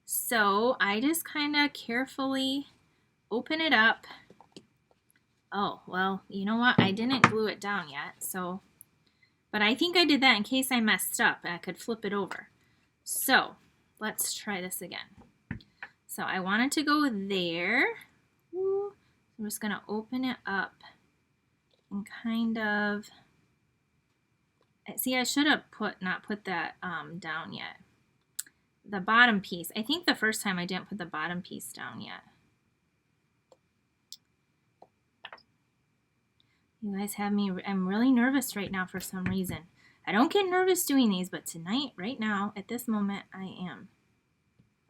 So I just kind of carefully open it up. Oh, well, you know what? I didn't glue it down yet, so... But I think I did that in case I messed up and I could flip it over. So let's try this again. So I want it to go there. Ooh. I'm just going to open it up and kind of, see, I should have not put that down yet. The bottom piece. I think the first time I didn't put the bottom piece down yet. You guys have me, I'm really nervous right now for some reason. I don't get nervous doing these, but tonight, right now, at this moment, I am.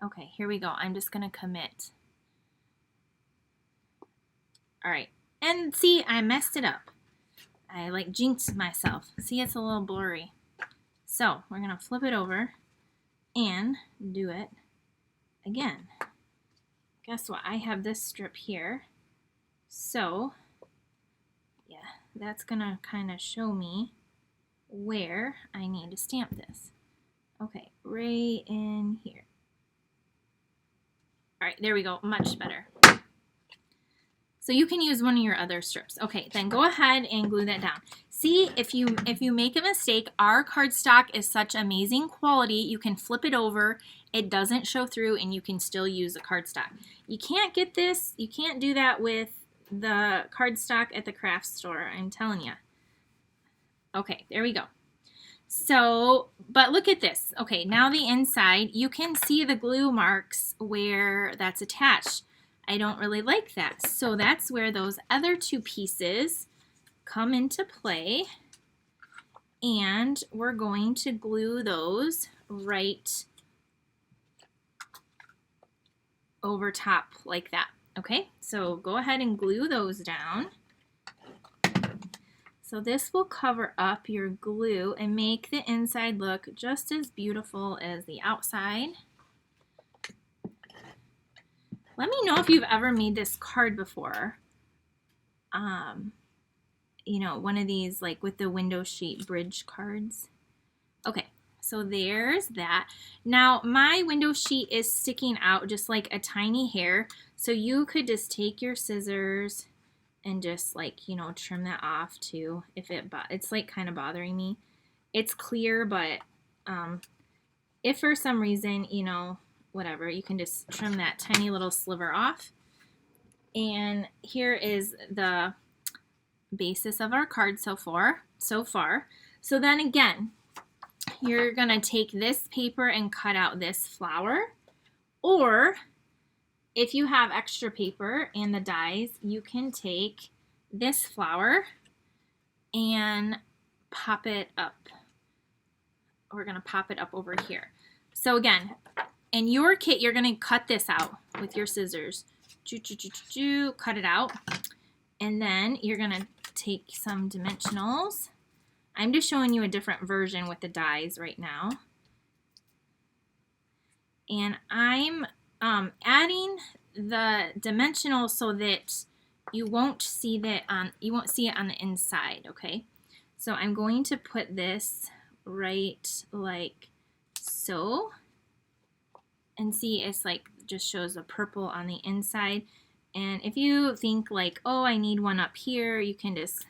Okay, here we go. I'm just going to commit. All right, and see, I messed it up. I like jinxed myself. See, it's a little blurry. So we're going to flip it over and do it again. Guess what? I have this strip here. So that's going to kind of show me where I need to stamp this. Okay, right in here. All right, there we go, much better. So you can use one of your other strips. Okay, then go ahead and glue that down. See, if you make a mistake, our cardstock is such amazing quality, you can flip it over, it doesn't show through, and you can still use the cardstock. You can't get this, you can't do that with the cardstock at the craft store, I'm telling you. Okay, there we go. So, but look at this. Okay, now the inside, you can see the glue marks where that's attached. I don't really like that. So that's where those other two pieces come into play. And we're going to glue those right over top like that. Okay, so go ahead and glue those down. So this will cover up your glue and make the inside look just as beautiful as the outside. Let me know if you've ever made this card before. You know, one of these like with the window sheet bridge cards. Okay, so there's that. Now my window sheet is sticking out just like a tiny hair. So you could just take your scissors and just like, you know, trim that off too if it's like kind of bothering me. It's clear, but if for some reason, you know, whatever, you can just trim that tiny little sliver off. And here is the basis of our card so far. So then again, you're gonna take this paper and cut out this flower, or if you have extra paper and the dies, you can take this flower and pop it up. We're gonna pop it up over here. So again, in your kit, you're going to cut this out with your scissors. Cut it out. And then you're going to take some dimensionals. I'm just showing you a different version with the dies right now. And I'm adding the dimensionals so that you won't see it on the inside, okay? So I'm going to put this right like so. And see, it's like just shows a purple on the inside. And if you think like, oh, I need one up here, you can just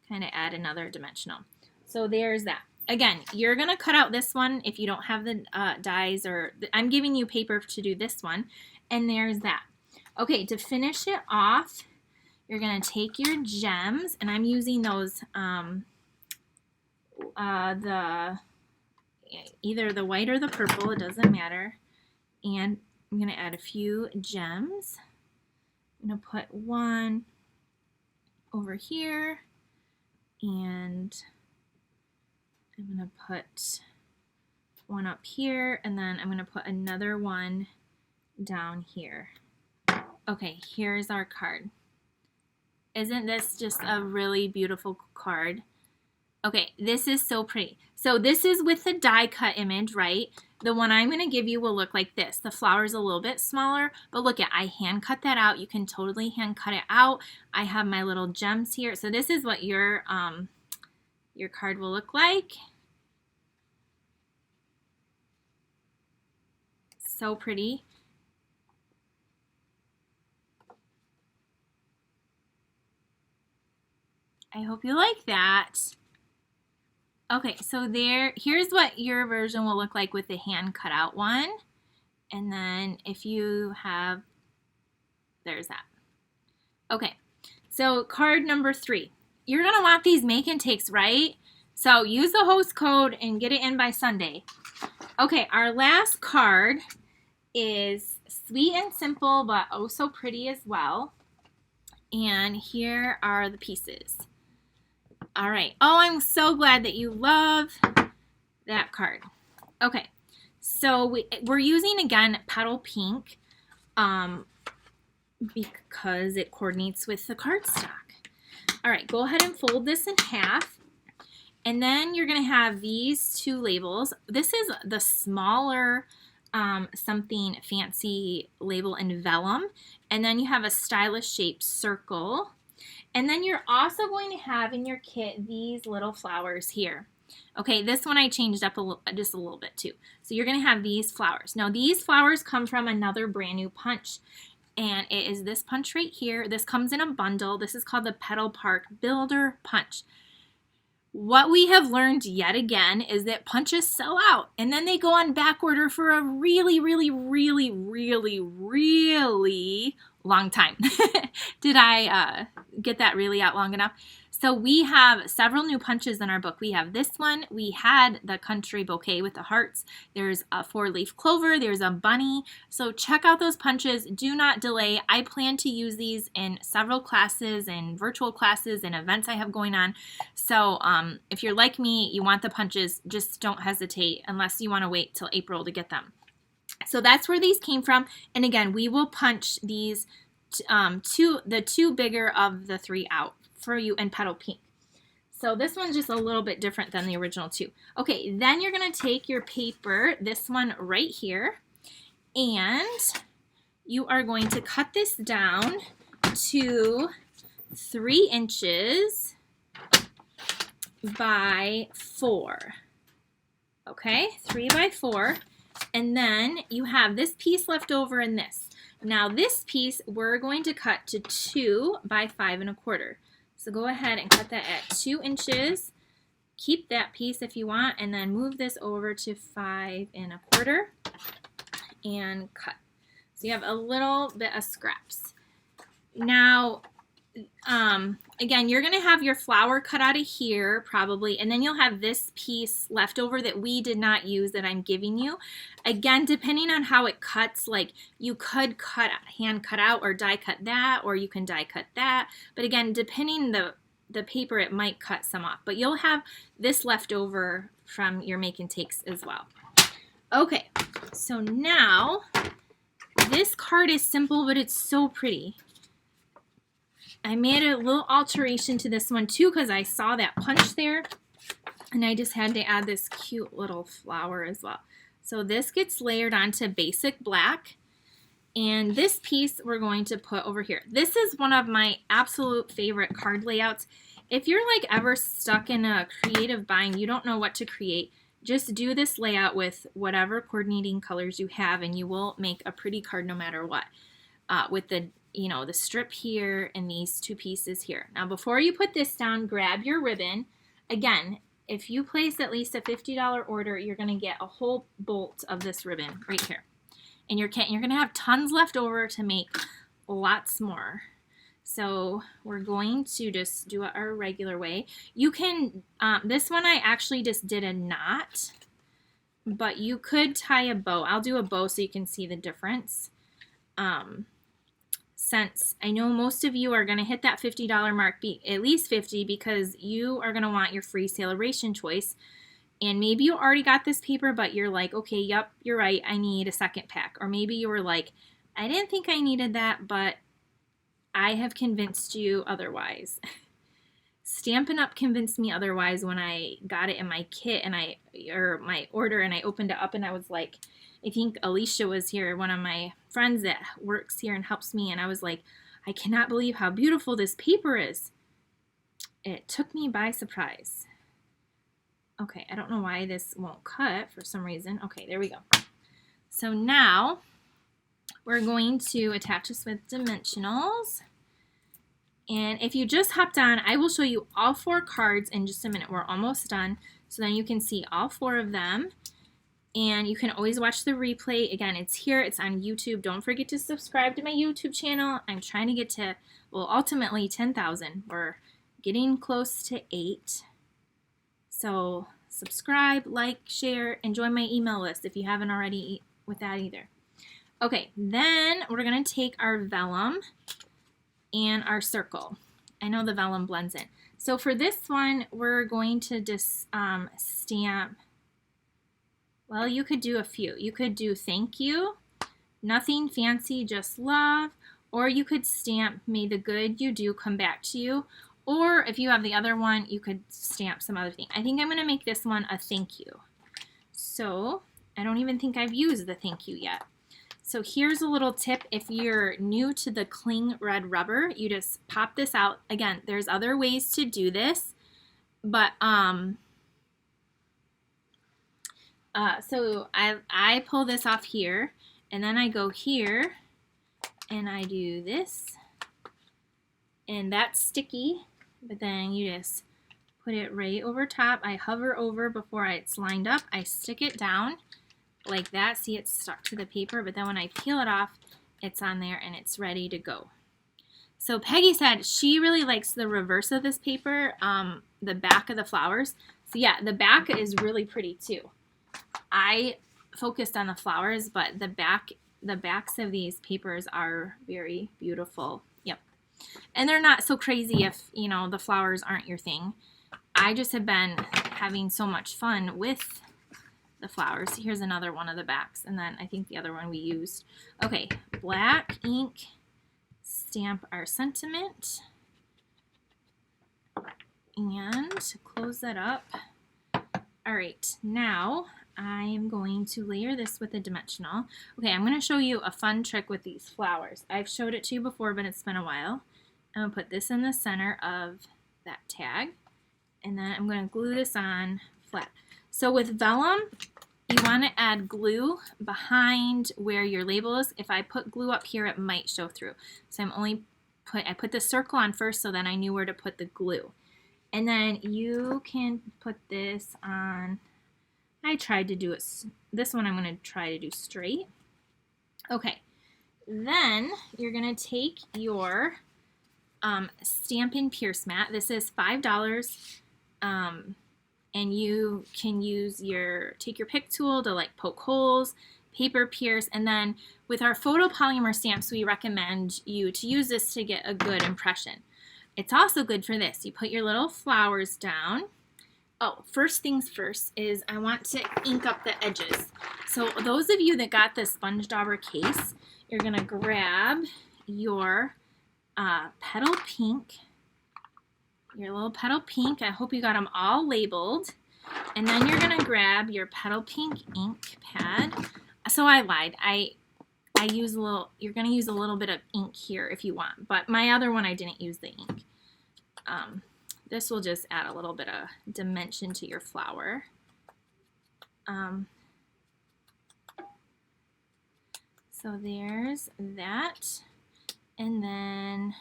kind of add another dimensional. So there's that. Again, you're going to cut out this one if you don't have the dies, or I'm giving you paper to do this one. And there's that. Okay, to finish it off, you're going to take your gems, and I'm using those, either the white or the purple, it doesn't matter. And I'm going to add a few gems. I'm going to put one over here, and I'm going to put one up here, and then I'm going to put another one down here. Okay, here's our card. Isn't this just a really beautiful card? Okay, this is so pretty. So this is with the die cut image, right? The one I'm going to give you will look like this. The flower's a little bit smaller, but look at, I hand cut that out. You can totally hand cut it out. I have my little gems here. So this is what your card will look like. So pretty. I hope you like that. Okay, so here's what your version will look like with the hand cut out one. And then if you have, there's that. Okay, so card number 3. You're gonna want these make and takes, right? So use the host code and get it in by Sunday. Okay, our last card is sweet and simple, but oh so pretty as well. And here are the pieces. All right. Oh, I'm so glad that you love that card. Okay. So we're using, again, Petal Pink because it coordinates with the cardstock. All right. Go ahead and fold this in half. And then you're going to have these 2 labels. This is the smaller something fancy label in vellum. And then you have a stylish shaped circle. And then you're also going to have in your kit these little flowers here. Okay, this one I changed up just a little bit too. So you're going to have these flowers. Now these flowers come from another brand new punch. And it is this punch right here. This comes in a bundle. This is called the Petal Park Builder Punch. What we have learned yet again is that punches sell out. And then they go on back order for a really, really, really, really, really long time. Did I get that really out long enough? So we have several new punches in our book. We have this one. We had the country bouquet with the hearts. There's a 4-leaf clover. There's a bunny. So check out those punches. Do not delay. I plan to use these in several classes and virtual classes and events I have going on. So if you're like me, you want the punches, just don't hesitate unless you want to wait till April to get them. So that's where these came from. And again, we will punch these the 2 bigger of the 3 out for you in Petal Pink. So this one's just a little bit different than the original 2. Okay, then you're going to take your paper, this one right here, and you are going to cut this down to 3 inches by 4. Okay, 3 by 4. And then you have this piece left over in this. Now this piece we're going to cut to 2 by 5 1/4. So go ahead and cut that at 2 inches. Keep that piece if you want, and then move this over to 5 1/4 and cut. So you have a little bit of scraps. Now, again, you're going to have your flower cut out of here probably, and then you'll have this piece left over that we did not use that I'm giving you. Again, depending on how it cuts, like you could hand cut out or die cut that, or you can die cut that. But again, depending the paper, it might cut some off. But you'll have this left over from your make and takes as well. Okay, so now this card is simple, but it's so pretty. I made a little alteration to this one too because I saw that punch there, and I just had to add this cute little flower as well. So this gets layered onto basic black, and this piece we're going to put over here. This is one of my absolute favorite card layouts. If you're like ever stuck in a creative bind, you don't know what to create, just do this layout with whatever coordinating colors you have, and you will make a pretty card no matter what. With the, you know, the strip here and these two pieces here. Now before you put this down, grab your ribbon. Again, if you place at least a $50 order, you're going to get a whole bolt of this ribbon right here. And you're going to have tons left over to make lots more. So we're going to just do it our regular way. You can, this one I actually just did a knot, but you could tie a bow. I'll do a bow so you can see the difference. Since I know most of you are going to hit that $50 mark, at least 50, because you are going to want your free Sale-A-Bration choice. And maybe you already got this paper, but you're like, okay, yep, you're right, I need a second pack. Or maybe you were like, I didn't think I needed that, but I have convinced you otherwise. Stampin' Up convinced me otherwise when I got it in my kit or my order, and I opened it up and I was like, I think Alicia was here, one of my friends that works here and helps me, and I was like, I cannot believe how beautiful this paper is. It took me by surprise. Okay, I don't know why this won't cut for some reason. Okay, there we go. So now we're going to attach this with dimensionals. And if you just hopped on, I will show you all 4 cards in just a minute. We're almost done. So then you can see all 4 of them. And you can always watch the replay. Again, it's here. It's on YouTube. Don't forget to subscribe to my YouTube channel. I'm trying to get to, well, ultimately 10,000. We're getting close to 8. So subscribe, like, share, and join my email list if you haven't already with that either. Okay, then we're going to take our vellum and our circle. I know the vellum blends in. So for this one, we're going to just stamp. Well, you could do a few. You could do thank you, nothing fancy, just love, or you could stamp may the good you do come back to you, or if you have the other one, you could stamp some other thing. I think I'm going to make this one a thank you. So I don't even think I've used the thank you yet. So here's a little tip. If you're new to the cling red rubber, you just pop this out. Again, there's other ways to do this, but so I pull this off here, and then I go here, and I do this, and that's sticky, but then you just put it right over top. I hover over before it's lined up. I stick it down like that. See, it's stuck to the paper, but then when I peel it off, it's on there, and it's ready to go. So Peggy said she really likes the reverse of this paper, the back of the flowers. So yeah, the back is really pretty too. I focused on the flowers, but the backs of these papers are very beautiful. Yep. And they're not so crazy if, you know, the flowers aren't your thing. I just have been having so much fun with the flowers. Here's another one of the backs, and then I think the other one we used. Okay, black ink, stamp our sentiment, and close that up. All right, now I am going to layer this with a dimensional. Okay, I'm going to show you a fun trick with these flowers. I've showed it to you before, but it's been a while. I'm going to put this in the center of that tag, and then I'm going to glue this on flat. So with vellum, you want to add glue behind where your label is. If I put glue up here, it might show through. So I put the circle on first, so then I knew where to put the glue. And then you can put this on. I tried to do it, this one I'm going to try to do straight. Okay, then you're going to take your Stampin' Pierce mat. This is $5, and you can take your pick tool to like poke holes, paper pierce, and then with our photopolymer stamps, we recommend you to use this to get a good impression. It's also good for this. You put your little flowers down. Oh, first things first is I want to ink up the edges. So those of you that got the sponge dauber case, you're going to grab your Petal Pink, your little Petal Pink. I hope you got them all labeled. And then you're going to grab your Petal Pink ink pad. So I lied. I use a little, you're going to use a little bit of ink here if you want. But my other one, I didn't use the ink. This will just add a little bit of dimension to your flower. So there's that. And then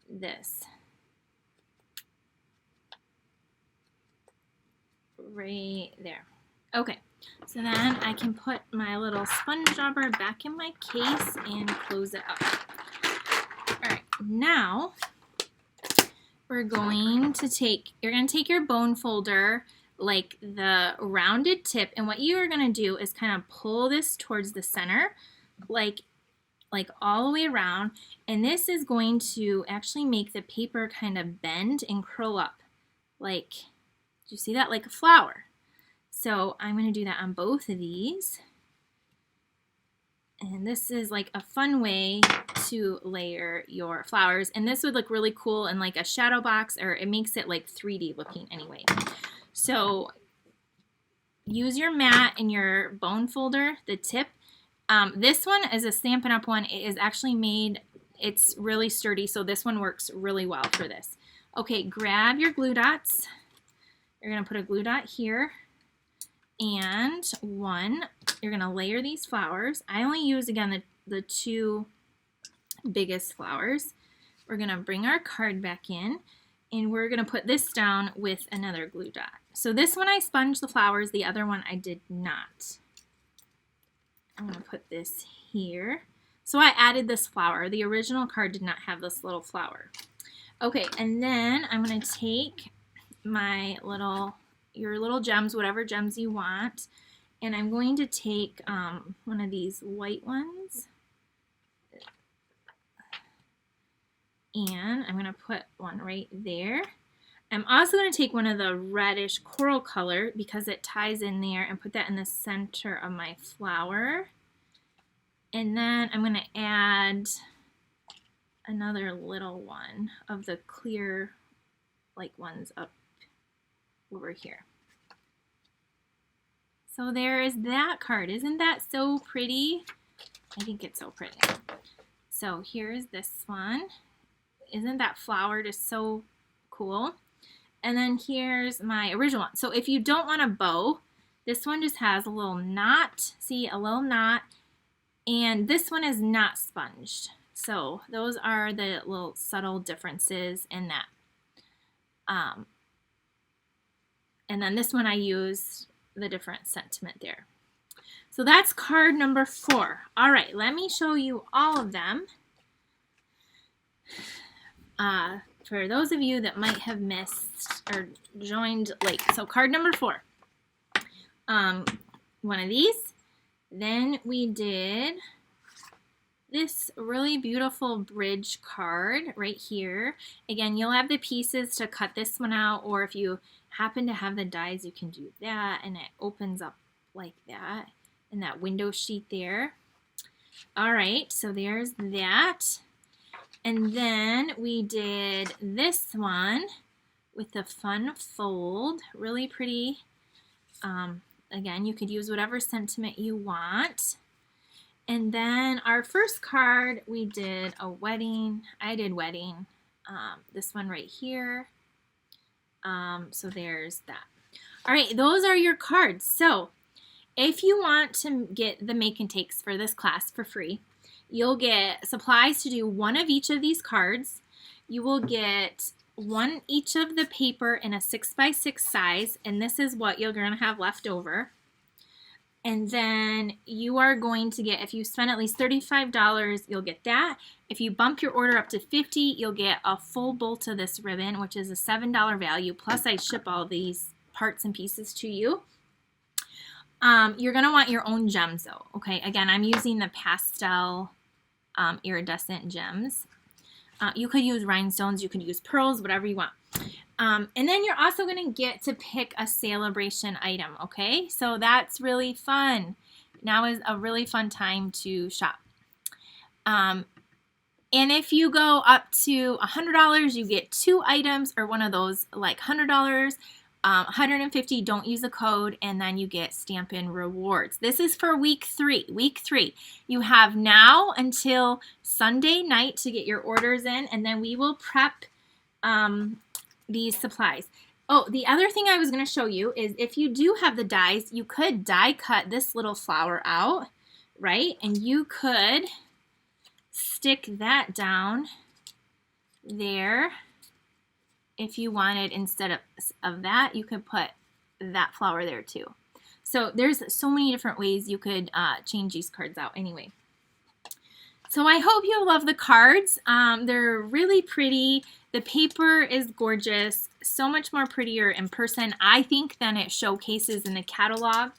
this. Right there. Okay, so then I can put my little sponge dauber back in my case and close it up. All right, now we're going to take, you're going to take your bone folder, like the rounded tip, and what you are going to do is kind of pull this towards the center, like all the way around, and this is going to actually make the paper kind of bend and curl up, like, do you see that? Like a flower. So I'm going to do that on both of these. And this is like a fun way to layer your flowers. And this would look really cool in like a shadow box, or it makes it like 3D looking anyway. So use your mat and your bone folder, the tip. This one is a Stampin' Up one. It is actually made, it's really sturdy, so this one works really well for this. Okay, grab your glue dots. You're going to put a glue dot here. And one, you're going to layer these flowers. I only use, again, the two biggest flowers. We're going to bring our card back in, and we're going to put this down with another glue dot. So this one I sponged the flowers, the other one I did not. I'm going to put this here. So I added this flower. The original card did not have this little flower. Okay, and then I'm going to take my your little gems, whatever gems you want, and I'm going to take one of these white ones, and I'm going to put one right there. I'm also going to take one of the reddish coral color because it ties in there, and put that in the center of my flower. And then I'm going to add another little one of the clear like ones up over here. So there is that card. Isn't that so pretty? I think it's so pretty. So here's this one. Isn't that flower just so cool? And then here's my original one. So if you don't want a bow, this one just has a little knot. See, a little knot. And this one is not sponged. So those are the little subtle differences in that. And then this one I used the different sentiment there. So that's card number 4. All right, let me show you all of them. For those of you that might have missed or joined late. So card number 4. One of these. Then we did this really beautiful bridge card right here. Again, you'll have the pieces to cut this one out, or if you happen to have the dies, you can do that, and it opens up like that in that window sheet there. All right, so there's that. And then we did this one with the fun fold, really pretty. Again, you could use whatever sentiment you want. And then our first card, we did a wedding. I did wedding. This one right here. So there's that. All right, those are your cards. So if you want to get the make and takes for this class for free, you'll get supplies to do one of each of these cards. You will get one each of the paper in a 6x6 size, and this is what you're going to have left over. And then you are going to get, if you spend at least $35, you'll get that. If you bump your order up to $50, you'll get a full bolt of this ribbon, which is a $7 value, plus I ship all these parts and pieces to you. You're going to want your own gems though, okay? Again, I'm using the pastel iridescent gems. You could use rhinestones, you could use pearls, whatever you want. And then you're also going to get to pick a Sale-A-Bration item, okay? So that's really fun. Now is a really fun time to shop. And if you go up to $100, you get 2 items, or one of those like $100. 150, don't use a code, and then you get Stampin' rewards. This is for week 3. Week 3. You have now until Sunday night to get your orders in, and then we will prep these supplies. Oh, the other thing I was going to show you is if you do have the dies, you could die cut this little flower out, right? And you could stick that down there. If you wanted, instead of that, you could put that flower there too. So there's so many different ways you could change these cards out anyway. So I hope you love the cards. They're really pretty. The paper is gorgeous. So much more prettier in person, I think, than it showcases in the catalog.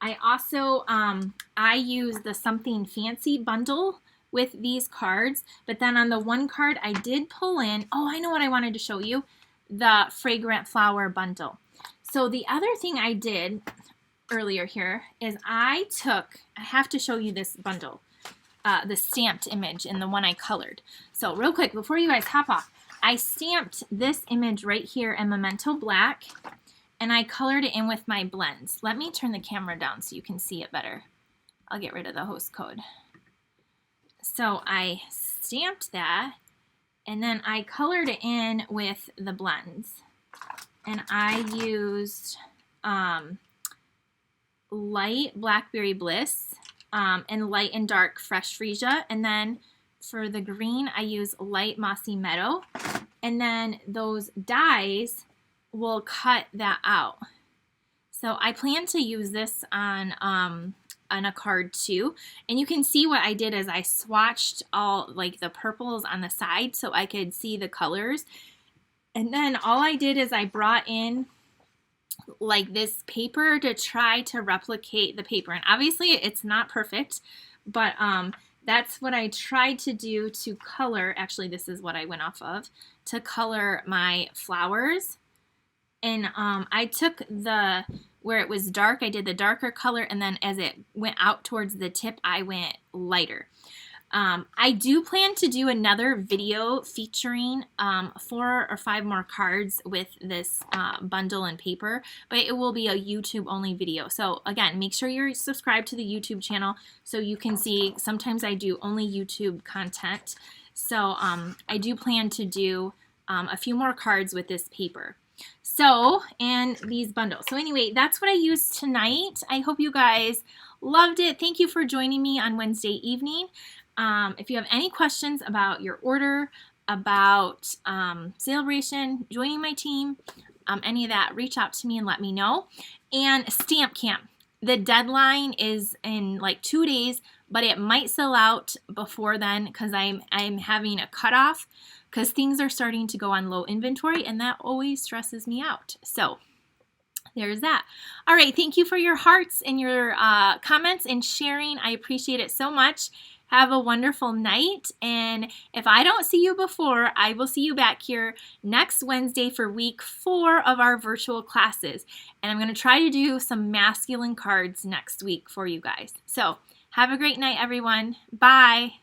I also, I use the Something Fancy bundle with these cards, but then on the one card I did pull in, oh, I know what I wanted to show you, the Fragrant flower bundle. So the other thing I did earlier here is I have to show you this bundle, the stamped image and the one I colored. So real quick, before you guys hop off, I stamped this image right here in Memento Black, and I colored it in with my blends. Let me turn the camera down so you can see it better. I'll get rid of the host code. So I stamped that, and then I colored it in with the blends. And I used light Blackberry Bliss and light and dark Fresh Freesia. And then for the green, I use light Mossy Meadow. And then those dies will cut that out. So I plan to use this on a card too, and you can see what I did is I swatched all like the purples on the side so I could see the colors, and then all I did is I brought in like this paper to try to replicate the paper, and obviously it's not perfect, but that's what I tried to do to color. Actually, this is what I went off of to color my flowers. And I took where it was dark, I did the darker color, and then as it went out towards the tip, I went lighter. I do plan to do another video featuring 4 or 5 more cards with this bundle and paper, but it will be a YouTube only video. So again, make sure you're subscribed to the YouTube channel so you can see, sometimes I do only YouTube content. So I do plan to do a few more cards with this paper. So, and these bundles. So anyway, that's what I used tonight. I hope you guys loved it. Thank you for joining me on Wednesday evening. If you have any questions about your order, about Sale-A-Bration, joining my team, any of that, reach out to me and let me know. And Stamp Camp. The deadline is in like 2 days, but it might sell out before then because I'm having a cutoff because things are starting to go on low inventory, and that always stresses me out. So there's that. All right, thank you for your hearts and your comments and sharing. I appreciate it so much. Have a wonderful night, and if I don't see you before, I will see you back here next Wednesday for week 4 of our virtual classes. And I'm going to try to do some masculine cards next week for you guys. So have a great night, everyone. Bye.